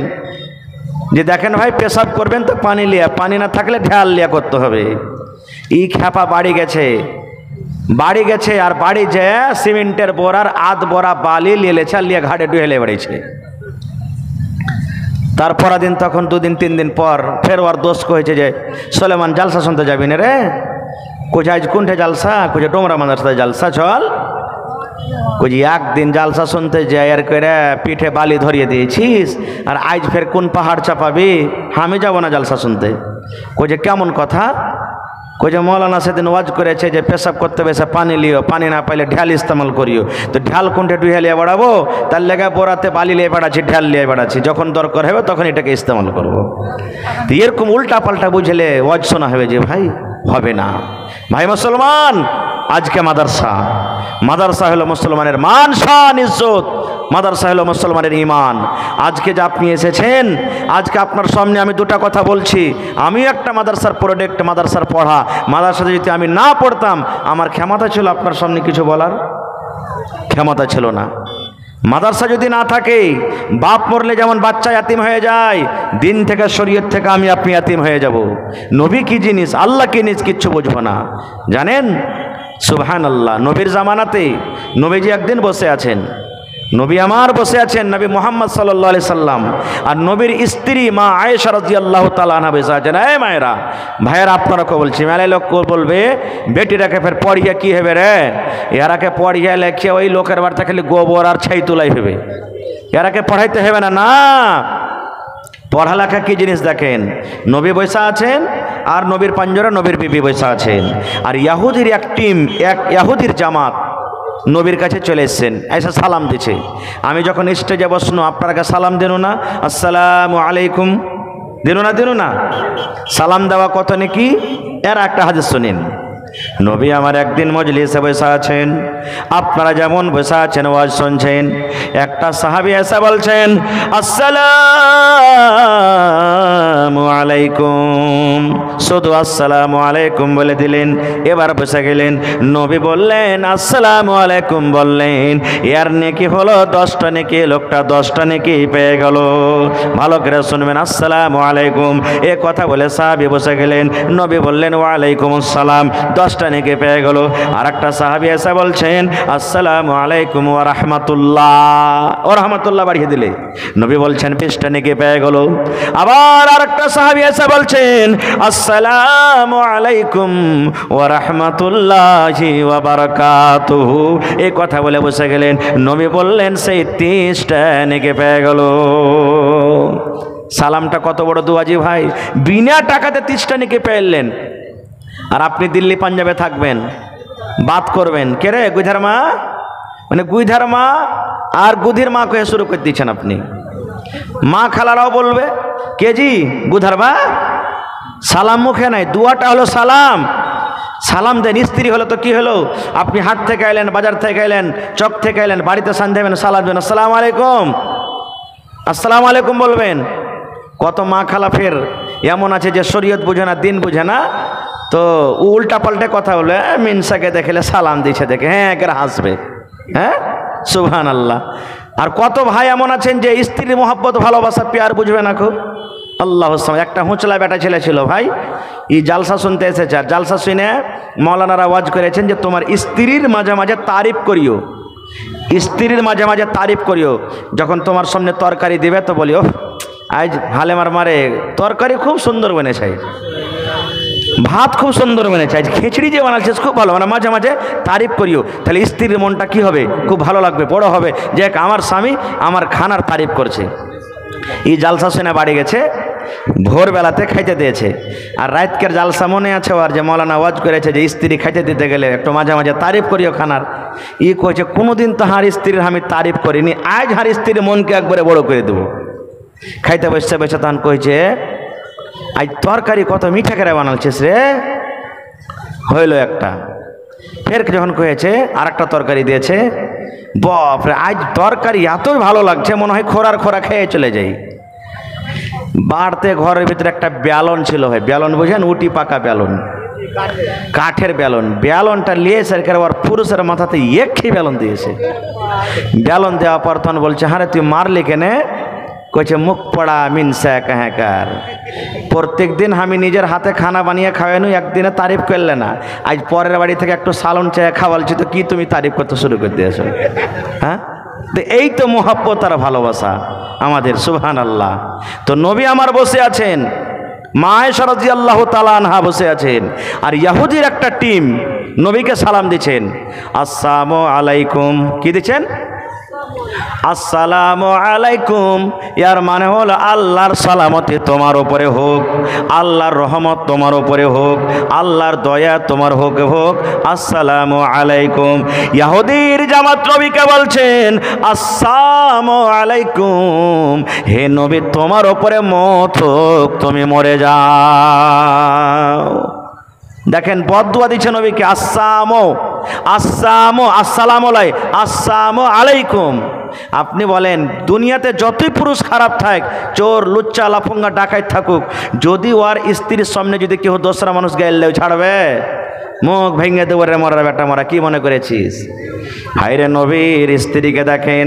যে দেখেন ভাই, পেশাব করবেন তো পানি লিয়া, পানি না থাকলে ঢাল লিয়া করতে হবে। ই খ্যাপা বাড়ি গেছে আর বাড়ি যে সিমেন্টের বোরার আধ বোরা বালি লিয়েছে, লিয়ে ঘাটে ডুহেলে বেড়েছে। তারপর দিন তখন 2 দিন 3 দিন পর ফের ওর দোস্ত কয়েছে যে সোলেমান জালসা শুনতে যাবি না রে? কোচ আজ কোনঠে জালসা? কোচ ডোমরা মাদ্রাসায় জালসা, চল। কোচ একদিন জালসা শুনতে যাই আর করে পিঠে বালি ধরিয়ে দিয়েছিস, আর আজ ফের কোন পাহাড় চাপাবি? আমি যাব না জালসা শুনতে। কোচে কেমন কথা? কোচে মৌলানা সেদিন ওয়াজ করেছে যে পেশাব করতে বেশে পানি লিও, পানি না পাইলে ঢাল ইস্তেমাল করিও। তো ঢাল কোনটা ডুহে লিয়ে বেড়াবো? তার লেগে বোরাতে বালি লিয়ে বেড়াচ্ছি, ঢাল লিয়ে বেড়াচ্ছি, যখন দরকার হবে তখন এটাকে ইস্তেমাল করবো। তো এরকম উল্টা পাল্টা বুঝলে ওয়াজ শোনা হবে যে ভাই, হবে না। ভাই মুসলমান, আজকে মাদ্রাসা হলো মুসলমানের মান শান ইজ্জত, মাদ্রাসা হলো মুসলমানের ঈমান। আজকে যে আপনি এসেছেন, আজকে আপনার সামনে আমি দুটা কথা বলছি। আমি একটা মাদ্রাসার প্রোডাক্ট, মাদ্রাসার পড়া। মাদ্রাসাতে যদি আমি না পড়তাম, আমার ক্ষমতা ছিল আপনার সামনে কিছু বলার? ক্ষমতা ছিল না। মাদ্রাসা যদি না থাকে, বাপ মরলে যেমন বাচ্চা ইয়াতিম হয়ে যায়, দিন থেকে শরীয়ত থেকে আমি আপনি ইয়াতিম হয়ে যাব। নবী কি জিনিস, আল্লাহ কি জিনিস, কিচ্ছু বুঝবো না। জানেন, সুবহানাল্লাহ, নবীর জামানাতে নবীজি একদিন বসে আছেন, নবী আমার বসে আছেন, নবী মুহাম্মদ সাল্লাল্লাহু আলাইহি সাল্লাম, আর নবীর স্ত্রী মা আয়েশা রাদিয়াল্লাহু তাআলা আনহা বসে আছেন। এই মায়েরা, ভাইয়েরা, আপনারাকে বলছি, মেলায় লোক বলবে বেটিটাকে ফের পড়িয়ে কি হবে রে? এরাকে পড়িয়ে লেখে ওই লোকের বাড়িতে খালি গোবর আর ছাই তোলাই হবে, এরাকে পড়াইতে হবে না। না, পড়ালেখা কি জিনিস দেখেন। নবী বৈশা আছেন, আর নবীর পাঞ্জরা নবীর বিবি বৈশা আছেন, আর ইয়াহুদির এক টিম, এক ইয়াহুদির জামাত নবীর কাছে চলে এসছেন, এসে সালাম দিচ্ছে। আমি যখন স্টেজে বসনো, আপনারা সালাম দেন না? আসসালামু আলাইকুম দেন না? সালাম দেওয়া কত নাকি? এর একটা হাদিস শুনেন। নবী আমার একদিন মজলিসে বসে আছেন, আপনারা যেমন বসে আছেন ওয়াজ শুনছেন, একটা সাহাবী এসে বলছেন আসসালামু আলাইকুম, শুধু আসসালামু আলাইকুম বলে দিলেন, এবার বসে গেলেন। নবী বললেন আসসালামু আলাইকুম বললেন, এর নেকি হলো 10টা নেকি, লোকটা 10টা নেকি পেয়ে গেল। ভালো করে শুনবেন, আসসালামু আলাইকুম, এ কথা বলে সাহাবী বসে গেলেন। নবী বললেন ওয়ালাইকুম আসসালাম, 10টা নেকি পেয়ে গেল। আর একটা সাহাবী এসে বলছেন আসসালামু আলাইকুম ওয়া রাহমাতুল্লাহ বাড়িয়ে দিলে নবী বলছেন 20টা নেকি পেয়ে গেল। আবার আরেকটা সাহাবী এসে বলছেন আসসালামু আলাইকুম ওয়া রাহমাতুল্লাহি ওয়া বারাকাতুহু, এই কথা বলে বসে গেলেন। নবী বললেন সেই 30টা নেকি পেয়ে গেল। সালামটা কত বড় দুয়াজি ভাই, বিনা টাকাতে 30টা নেকি পেলেন। আর আপনি দিল্লি পাঞ্জাবে থাকবেন, বাত করবেন, কে রে গুইধার মা, মানে গুইধার মা আর গুধির মা কয়ে শুরু করে দিচ্ছেন আপনি। মা খালারাও বলবে কে জি গুধার মা, সালাম মুখে নাই, দুয়াটা হলো সালাম। সালাম দেন। স্ত্রী হলো তো কি হলো, আপনি হাট থেকে এলেন, বাজার থেকে এলেন, চক থেকে এলেন, বাড়িতে সান্ধ্যাবেন, সালাম দেবেন, আসসালামু আলাইকুম, আসসালামু আলাইকুম বলবেন। কত মা খালা ফের এমন আছে যে শরীয়ত বুঝে না, দিন বুঝে না, তো উল্টা পাল্টে কথা বলে, মিনসাকে দেখলে সালাম দিচ্ছে দেখে হ্যাঁ একের হাসবে, হ্যাঁ সুবহানাল্লাহ। আর কত ভাই এমন আছেন যে স্ত্রীর মহব্বত ভালোবাসা পেয়ার বুঝবে না খুব। আল্লাহ, একটা হুঁচলা বেটা ছেলে ছিল ভাই, এই জালসা শুনতে এসেছে, আর জালসা শুনে মৌলানারা ওয়াজ করেছেন যে তোমার স্ত্রীর মাঝে মাঝে তারিফ করিও, স্ত্রীর মাঝে মাঝে তারিফ করিও। যখন তোমার সামনে তরকারি দিবে তো বলিও আজ হালেমার মারে তরকারি খুব সুন্দর বনেছে, ভাত খুব সুন্দর মেনেছে, আজ খিচড়ি যে বানাচ্ছিস খুব ভালো, মানে মাঝে মাঝে তারিফ করিও, তাহলে স্ত্রীর মনটা কি হবে, খুব ভালো লাগবে, বড় হবে যে আমার স্বামী আমার খানার তারিফ করছে। এই জালসা শুনে বাড়ি গেছে, ভোরবেলাতে খাইতে দিয়েছে, আর রাতকের জালসা মনে আছে আর যে মৌলানা ওয়াজ করেছে যে স্ত্রী খাইতে দিতে গেলে একটু মাঝে মাঝে তারিফ করিও খানার। ই কইছে কোনোদিন তো হার স্ত্রীর আমি তারিফ করিনি, আজ হার স্ত্রীর মনকে একবারে বড় করে দেবো। খাইতে বসে বসে তখন কইছে আজ তরকারি কত মিঠা করে বানালছিস রে, হইল একটা। ফের যখন কয়েছে আর একটা তরকারি দিয়েছে, বাপরে আজ তরকারি এতই ভালো লাগছে মনে হয় খোরার খোরা খেয়ে চলে যাই। বাড়তে ঘরের ভিতরে একটা ব্যালন ছিল, হয় ব্যালন বুঝেন, উটি পাকা ব্যালন, কাঠের ব্যালন, ব্যালনটা নিয়ে সরকার ওর পুরুষের মাথাতে একই ব্যালন দিয়েছে। ব্যালন দেওয়া পর তখন বলছে হ্যাঁ তুই মারলি কেনে, কইছে মুখ পড়া মিনসা কাহাকার, প্রত্যেক দিন আমি নিজের হাতে খানা বানিয়ে খাওয়ানো, একদিনে তারিফ করলে না, আজ পরের বাড়ি থেকে একটু সালন চায় খাওয়ালছি তো কি তুমি তারিফ করতে শুরু করে দিয়েছো? হ্যাঁ, তো এই তো মোহাব্বত আর ভালোবাসা আমাদের, সুবহানাল্লাহ। তো নবী আমার বসে আছেন, মা আয়েশা রাদিয়াল্লাহু তাআলা আনহা বসে আছেন, আর ইহুদির একটা টিম নবীকে সালাম দিচ্ছেন, আসসালামু আলাইকুম, কি দিচ্ছেন? আসসালামু আলাইকুম, ইয়ার মানে হলো আল্লাহর সালামতে তোমার উপরে হোক, আল্লাহর রহমত তোমার উপরে হোক, আল্লাহর দয়া তোমার হোক হোক, আসসালামু আলাইকুম। ইহুদির জামাত নবীকে বলছেন আসসালামু আলাইকুম, হে নবী তোমার উপরে মত হোক, তুমি মরে যাও। দেখেন বদদুয়া দিচ্ছে নবীকে, আসসালামু আসসালামু আসসালামু আসসালামু আলাইকুম। আপনি বলেন দুনিয়াতে যতই পুরুষ খারাপ থাক, চোর লুচ্চা লাফঙ্গা ডাকাত থাকুক, যদি ওর স্ত্রীর সামনে যদি কেউ দোসরা মানুষ গাইলেও ছাড়বে? মুখ ভেঙে দেবো রে মরা বেটা মরা, কি মনে করেছিস? হায়রে নবীর স্ত্রীকে দেখেন,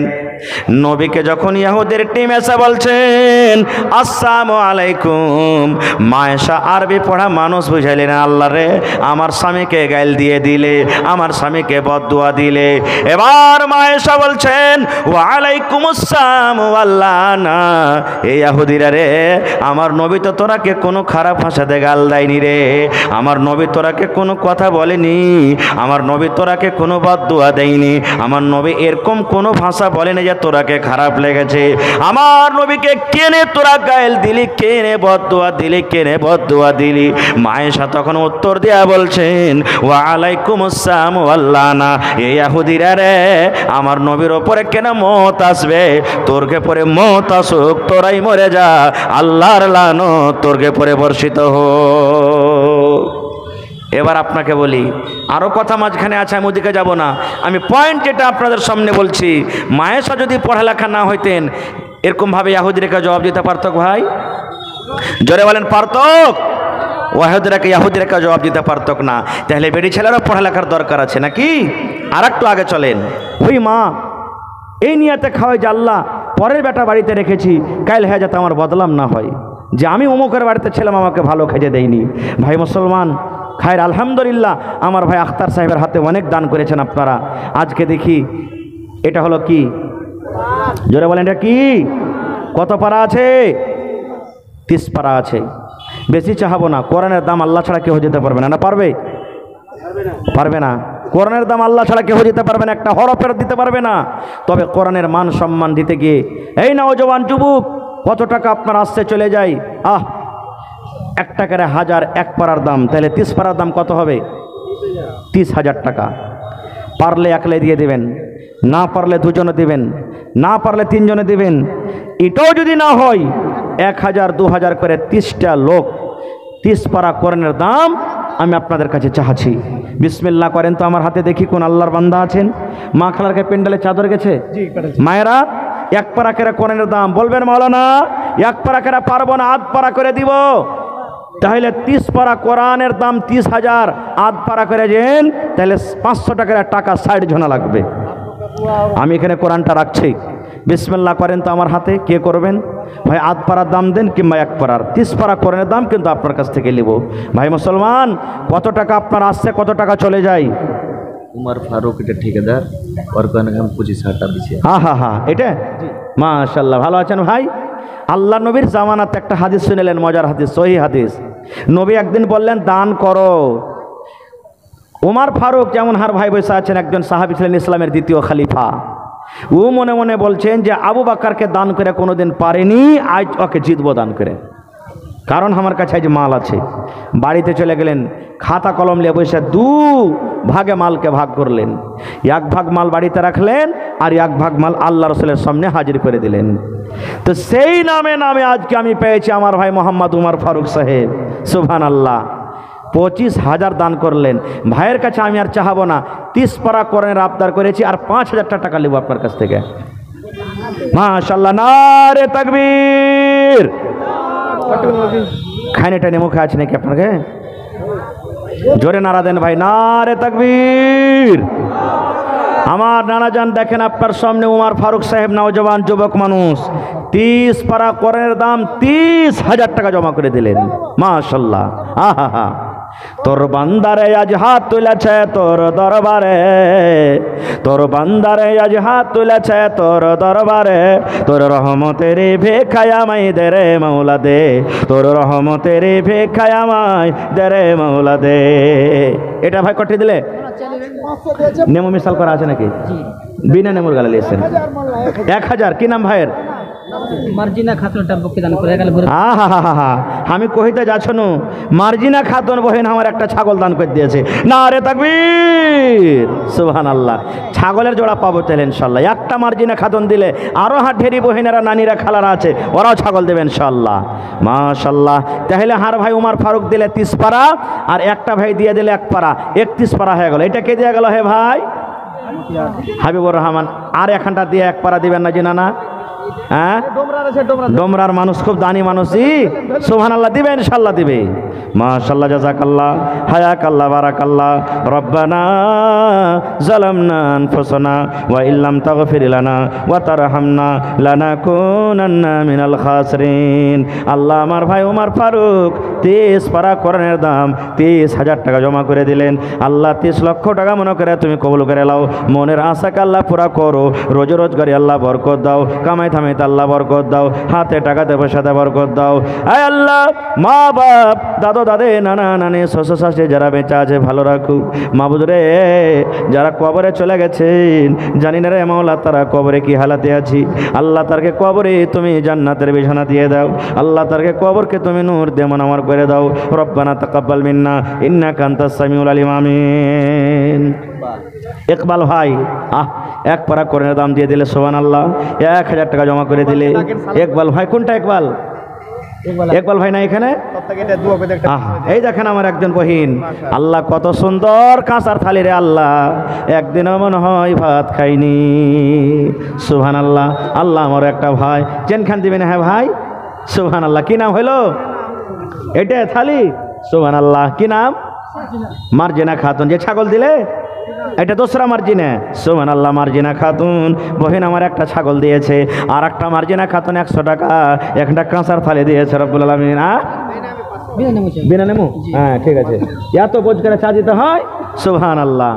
নবীকে যখন ইহুদের টিম এসে বলছেন আসসালামু আলাইকুম, মায়েশা আরবি পড়া মানুষ বুঝাইলেন, আল্লাহ রে আমার স্বামীকে গাইল দিয়ে দিলে, আমার স্বামীকে বদদুয়া দিলে। এবার মায়েশা বলছেন ওয়া আলাইকুম আসসালাম ওয়াল্লানা, এই ইহুদিরা রে আমার নবী তো তোরাকে কোনো খারাপ ভাষাতে গাল দেয়নি রে, আমার নবী তোরাকে কোনো কথা বলেনি, আমার নবী তোরাকে কোনো বদদুয়া দেয়নি, আমার নবী এরকম কোনো ভাষা বলেনি যে তোরাকে খারাপ লেগেছে। আমার নবীকে কেনে তোরা গায়েল দিলি, কেনে বদদুয়া দিলি, কেনে বদদুয়া দিলি? মায়েশা তখন উত্তর দেয়া বলছেন ওয়া আলাইকুম আসসালাম ওয়াল্লানা, এই ইহুদিরা রে আমার নবীর ওপরে কেন মত আসবে, তোরকে পরে মত আসুক, তোরাই মরে যা, আল্লাহর লানত তোরকে পরে বর্ষিত হোক। এবার আপনাকে বলি, আরও কথা মাঝখানে আছে, আমি ওদিকে যাব না, আমি পয়েন্ট যেটা আপনাদের সামনে বলছি, মায়েশা যদি পড়ালেখা না হইতেন এরকমভাবে ইহুদিকে জবাব দিতে পারত? ভাই জোরে বলেন, পারত? ইহুদিকে জবাব দিতে পারত না। তাহলে বেড়ি ছেলেরও পড়ালেখার দরকার আছে নাকি? আর একটু আগে চলেন, ওই মা এই নিয়াতে খাওয়াই যে আল্লাহ পরের বেটা বাড়িতে রেখেছি, কাল হ্যাঁ যাতে আমার বদলাম না হয় যে আমি অমুকের বাড়িতে ছিলাম আমাকে ভালো খেতে দেয়নি। ভাই মুসলমান, খায়ের আলহামদুলিল্লাহ আমার ভাই আখতার সাহেবের হাতে অনেক দান করেছেন আপনারা। আজকে দেখি এটা হলো কি, জোরে বলেন এটা কি? কত পারা আছে? 30 পারা আছে। বেশি চাহাবো না, কোরআনের দাম আল্লাহ ছাড়া কেউ যেতে পারবে না। না পারবে? পারবে না। কোরআনের দাম আল্লাহ ছাড়া কেউ দিতে পারবে না, একটা হরফের দিতে পারবে না। তবে কোরআনের মান সম্মান দিতে গিয়ে এই নওজওয়ান যুবক কত টাকা আপনার আসছে চলে যায়, 1 টাকার 1000, 1 পারার দাম, তাহলে 30 পারার দাম কত হবে? 30,000 টাকা। পারলে একলে দিয়ে দেবেন, না পারলে 2 জনে দেবেন, না পারলে 3 জনে দেবেন। এটাও যদি না হয় 1000, 2000 করে 30টা লোক 30 পারা কোরআনের দাম আমি আপনাদের কাছে চাচ্ছি। বিসমিল্লাহ করেন তো আমার হাতে, দেখি কোন আল্লাহর বান্দা আছেন। মা খালারকে পেন্ডালে চাদর গেছে, মায়েরা 1 পারা করে কোরআনের দাম বলবেন মাওলানা 1 পারা করে পারবো না, 8 পারা করে দিব। তাহলে 30 পারা কোরআনের দাম 30,000, 8 পারা করে যেন তাহলে 500 টাকার টাকা 60 জনা লাগবে। আমি এখানে কোরআনটা রাখছি, বিসমিল্লাহ করেন তো আমার হাতে, কে করবেন? ভাই 8 পারার দাম দেন কিংবা 1 পারার, 30 পারা কোরআনের দাম কিন্তু আপনার কাছ থেকে নেব। ভাই মুসলমান, কত টাকা আপনার আসছে, কত টাকা চলে যায়? उमर फारूक এটা ঠিকাদার, ওর কারণে 25,000 টাকা দিছি। হ্যাঁ, এটা মাশাআল্লাহ। ভালো আছেন ভাই? আল্লাহ নবীর জামানাতে একটা হাদিস শুনলেন, মজার হাদিস, সহিহ হাদিস। নবী একদিন বললেন দান করো। উমার ফারুক যেমন হার ভাই বসে আছেন, একজন সাহাবী ছিলেন ইসলামের দ্বিতীয় খলিফা, ও মনে মনে বলছেন যে আবু বকরকে দান করে কোনোদিন পারেনি, আজ ওকে জিতবো দান করে, কারণ আমার কাছে আজ মাল আছে। বাড়িতে চলে গেলেন, খাতা কলম নিয়ে বসে দু ভাগে মালকে ভাগ করলেন। এক ভাগ মাল বাড়িতে রাখলেন আর এক ভাগ মাল আল্লাহ রসুলের সামনে হাজির করে দিলেন। তো সেই নামে নামে আজকে আমি পেয়েছি আমার ভাই মোহাম্মদ উমার ফারুক সাহেব, সুবহানাল্লাহ। 25,000 দান করলেন। ভাইয়ের কাছে আমি আর চাহাবো না, 30 পারা কোরআনের আবদার করেছি আর 5,000 টাকা নেব আপনার কাছ থেকে। মাশাআল্লাহ, নারে তাকবীর। খাইনেটা মুখে আছে নাকি আপনাকে? জোরে নারা দেন ভাই, নারে তাকবীর। আমার নানাজান দেখেন আপনার সামনে উমার ফারুক সাহেব, নওজওয়ান যুবক মানুষ, 30 পারা কোরআনের দাম 30,000 টাকা জমা করে দিলেন। মাশাআল্লাহ, আহা, তোর বান্দারে আজ হাত তুলেছে তোর দরবারে, তোর বান্দারে আজ হাত তুলেছে তোর দরবারে, তোর রহমতের ভিক্ষায় আমায় দে রে মাওলা দে, তোর রহমতের ভিক্ষায় আমায় দে রে মাওলা দে। এটা ভাই কটি দিলে? নেমো মিসাল করা আছে নাকি? বিনা নেমুর গালা লিয়েছেন 1000। কি নাম ভাইয়ের? মার্জিনা খাতুনটা বকে দান করে গেল। আহা, আমি কহিতে যাচ্ছনু, মার্জিনা খাতুন বহেন আমার একটা ছাগল দান করে দিয়েছে। নারে তাকবীর, সুবহানাল্লাহ। ছাগলের জোড়া পাবো তাহলে ইনশাআল্লাহ। একটা মার্জিনা খাতুন দিলে আরো হাত ঢেরি বহিনেরা, নানিরা, খালারা আছে, ওরাও ছাগল দেবে ইনশাআল্লাহ। মাশাআল্লাহ। তাহলে হার ভাই উমার ফারুক দিলে 30 পারা আর একটা ভাই দিয়ে দিলে 1 পারা, 31 পারা হয়ে গেল। এটা কে দিয়ে গেল হে ভাই? হাবিবুর রহমান। আর এখানটা দিয়ে 1 পারা দিবেন না জিনা না? হ্যাঁ, ডোমরার মানুষ খুব দানি মানুষই, সুবহানাল্লাহ। দিবে ইনশাআল্লাহ দিবে। মাশাআল্লাহ, জাযাকাল্লাহ, হায়াকাল্লাহ, বারাকাল্লাহ। রব্বানা যালামনা আনফুসানা ওয়া ইল্লাম তাগফির লানা ওয়া তারহামনা লানাকুনান্না মিনাল খাসিরিন। আল্লাহ, আমার ভাই উমার ফারুক 30 পারা কোরআনের দাম 30,000 টাকা জমা করে দিলেন। আল্লাহ 30 লক্ষ টাকা মনে করে তুমি কবুল করে নাও। মনের আশাকে আল্লাহ পুরা করো। রোজ রোজগারি আল্লাহ বরকত দাও। কামাই থামাইতে আল্লাহ বরকত দাও। হাতে টাকাতে পয়সাতে বরকত দাও। আয় আল্লাহ, মা বাপ, দাদু দাদে, নানা নানি, শ্বশুর শাশুড়ি যারা বেঁচে আছে ভালো রাখুক। মাবুদ রে, যারা কবরে চলে গেছেন জানি না রে মাওলা তারা কবরে কি হালাতে আছি। আল্লাহ তারকে কবরে তুমি জান্নাতের বিছানা দিয়ে দাও। আল্লাহ তারকে কবরকে তুমি নূর দিয়ে আমার করে দাও। রব্বানা তাকাব্বাল মিন্না ইন্নাকা আনতাস সামিউল আলিম। আমিন। ইকবাল ভাই, 1 পারা কোরআনের দাম দিয়ে দিলে, সুবহানাল্লাহ। 1000 টাকা জমা করে দিলে। ইকবাল ভাই, কোনটা ইকবাল? ইকবাল ভাই না এখানে? এই দেখেন আমার একজন বহিন, আল্লাহ কত সুন্দর কাঁসার থালি রে আল্লাহ, একদিনও মনে হয় ভাত খাইনি। সুবহানাল্লাহ। আল্লাহ, আমার একটা ভাই চেনখান দিবেন? হ্যাঁ ভাই, সুবহানাল্লাহ। কি নাম হইল এটা থালি? সুবহানাল্লাহ। কি নাম? মার্জিনা খাতুন। যে ছাগল দিলে এটা দোসরা মার্জিনা। সুবহানাল্লাহ। মার্জিনা খাতুন বহিন আমার একটা ছাগল দিয়েছে, আর একটা মার্জিনা খাতুন 100 টাকা একটা কাঁসার থালি দিয়েছে রব্বুল আলামিন। বিনা নেমু? হ্যাঁ, ঠিক আছে। এত বোঝ করে চা দিতে হয়। সুবহানাল্লাহ,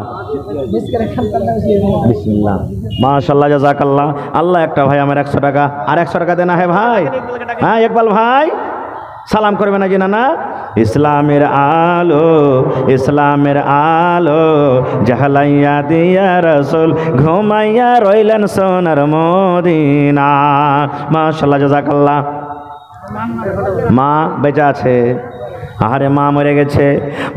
বিসমিল্লাহ, মাশাআল্লাহ, জাযাকাল্লাহ। আল্লাহ, একটা ভাই আমার 100 টাকা আর 100 টাকা দেনা। হে ভাই, হ্যাঁ ইকবাল ভাই, সালাম করবে না জিনা না? ইসলামের আলো, ইসলামের আলো জাহালাইয়া দিয়া রাসূল ঘুমাইয়া রইলেন সোনার মদিনা। মাশাআল্লাহ, জাযাকাল্লাহ। মা বেঁচে আছে? আহারে, মা মরে গেছে।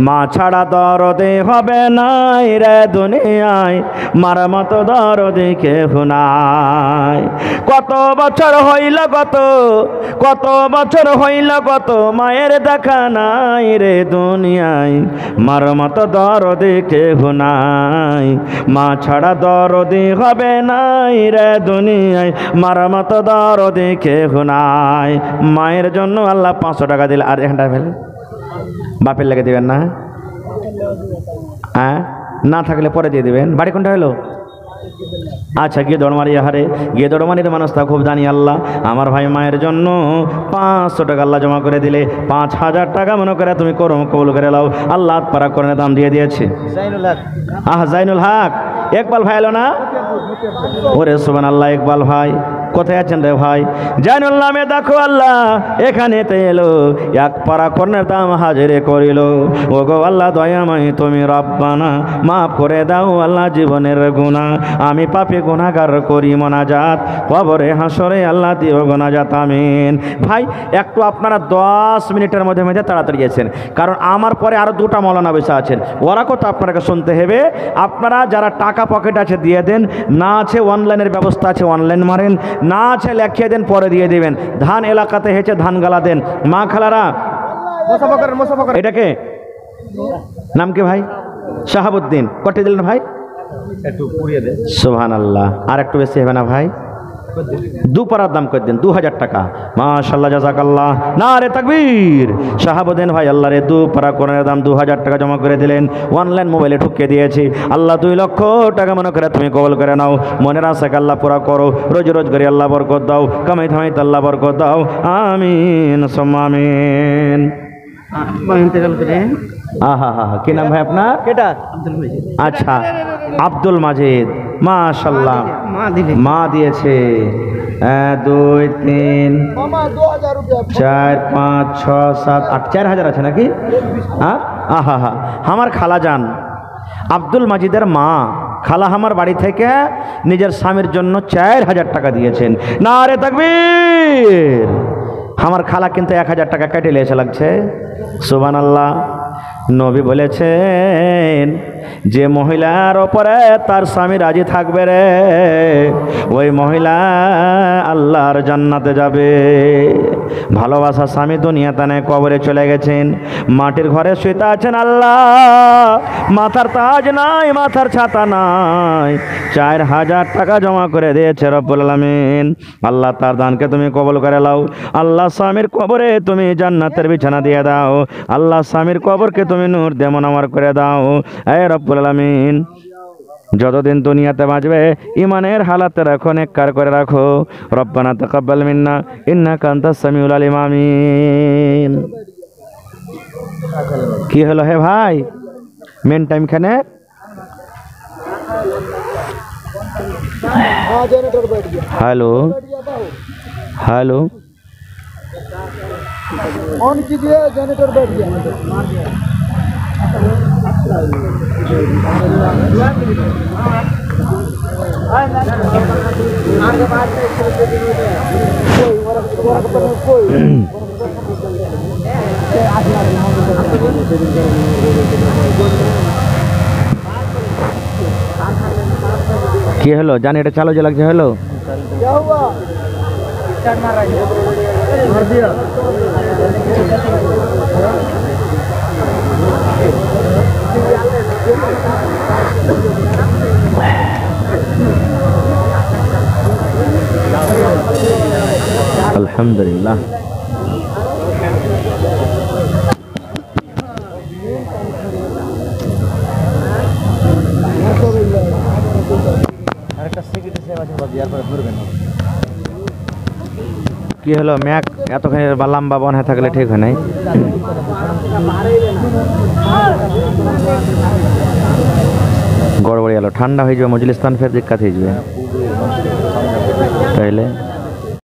মা ছাড়া দরদে হবে নাই রে দুনিয়ায়, মার মতো দরদে কেহ নাই। কত বছর হইল কত বছর হইল কত মায়ের দেখা নাই রে দুনিয়ায়, মার মতো দরদে কেহ নাই। মা ছাড়া দরদে হবে নাই রে দুনিয়ায়, মার মতো দরদে কেহ নাই। মায়ের জন্য আল্লাহ 500 টাকা দিলে। আর এখানটা ফেলে বাপের লেগে দিবেন না? হ্যাঁ, না থাকলে পরে দিয়ে দিবেন। বাড়ি কোনটা হলো? আচ্ছা, গিয়ে দৌড়মারি। আহারে, গিয়ে দৌড়মারির মানুষটা খুব জানি। আল্লাহ, আমার ভাই মায়ের জন্য 500 টাকা আল্লাহ জমা করে দিলে। 5000 টাকা মনে করে তুমি করো কবুল করে লাও। আল্লাহ পারা করে দাম দিয়ে দিয়েছে। জাইনুল হক, ইকবাল ভাই এলো না? ওরে সুবহানাল্লাহ, ইকবাল ভাই কোথায় আছেন রে ভাই? জানুল নামে দেখো আল্লাহ এখানেতে এলো, এক পারা কর্ণের দাম হাজিরে করিল। ও গো আল্লাহ দয়াময় তুমি রব্বানা, মাফ করে দাও আল্লাহ জীবনের গুনাহ, আমি পাপী গুনাহগার করি মোনাজাত, কবরে হাসরে আল্লাহ দিও গুনাজাত, আমিন। ভাই একটু আপনারা 10 মিনিটের মধ্যে মধ্যে তাড়াতাড়ি গেছেন, কারণ আমার পরে আরো দুটা মৌলানা বসে আছেন, ওরা কথা আপনাকে শুনতে হবে। আপনারা যারা টাকা পকেট আছে দিয়ে দেন, না আছে অনলাইনের ব্যবস্থা আছে অনলাইন মারেন, না আছে লেখিয়ে দেন পরে দিয়ে দেবেন। ধান এলাকাতে হেঁচে ধান গালা দেন। মা খালারা এটাকে নাম কি ভাই? শাহাবুদ্দিন কটে দিলেন ভাই? একটু পুড়িয়ে দে। সুবহানাল্লাহ, আর একটু বেশি হবে না ভাই? দুপারার দাম করে দেন, 2000 টাকা। মাশাআল্লাহ, জাযাকাল্লাহ, নারে তাকবীর। শাহাবুদ্দিন ভাই আল্লাহ রে দুপারা কোরআনের দাম 2000 টাকা জমা করে দিলেন, অনলাইন মোবাইলে ঢুকিয়ে দিয়েছি। আল্লাহ 2 লক্ষ টাকা মনে করে তুমি কবুল করে নাও, মনের আশাকে আল্লাহ পুরা করো, রোজ রোজগারি আল্লাহ বরকত দাও, কামাই ধামাইতে আল্লাহ বরকত দাও, আমিন সুম্মা আমিন। আহা হা হা, কি নাম ভাই আপনার? আচ্ছা, আব্দুল মাজিদ। মাশাআল্লাহ, মা দিয়েছে 1 2 3 4 5 6 7 8 4000 আছে নাকি? হ্যাঁ, আহা হা, আমার খালা যান আব্দুল মাজিদের মা, খালা আমার বাড়ি থেকে নিজের স্বামীর জন্য 4000 টাকা দিয়েছেন। নারে তাকবীর। আমার খালা কিন্তু 1000 টাকা কেটে লিয়েছে লাগছে। সুবহানাল্লাহ। নবী বলেছেন যে মহিলার ওপরে তার স্বামী রাজি থাকবে রে, ওই মহিলা আল্লাহর জান্নাতে যাবে। ভালোবাসা স্বামী দুনিয়াতে নেই, কবরে চলে গেছেন, মাটির ঘরে শুইতে আছেন। আল্লাহ মাথার তাজ নাই, মাথার ছাতা নাই, 4000 টাকা জমা করে দিয়েছে রব্বুল আলামিন। আল্লাহ তার দানকে তুমি কবুল করে নাও। আল্লাহ স্বামীর কবরে তুমি জান্নাতের বিছানা দিয়ে দাও। আল্লাহ স্বামীর কবরকে তুমি নূর দিয়ে মুনাওয়ার করে দাও। এ রব্বুল আলামিন, যতদিন দুনিয়াতে বাঁচবে ইমানের হালাতে রাখো, নেককার করে রাখো। রব্বানা তাকাব্বাল মিন্না ইন্নাকা আনতাস সামিউল আলিম, আমিন। কি হলো হে ভাই? মেন টাইম খানে হ্যালো হ্যালো ऑन कीजिए, जनरेटर बैठ गया। কি হলো জানি, এটা চালু যে লাগছে হলো। क्या हुआ? मार दिया। আলহামদুলিল্লাহ। কি হলো ম্যাক এতখানি লম্বা বন হয়ে থাকলে ঠিক হয় নাই। গড়বড়ি এলো, ঠান্ডা হয়ে যাবে, মজলিস্তান ফের দিক্কাত হয়ে যাবে তাইলে।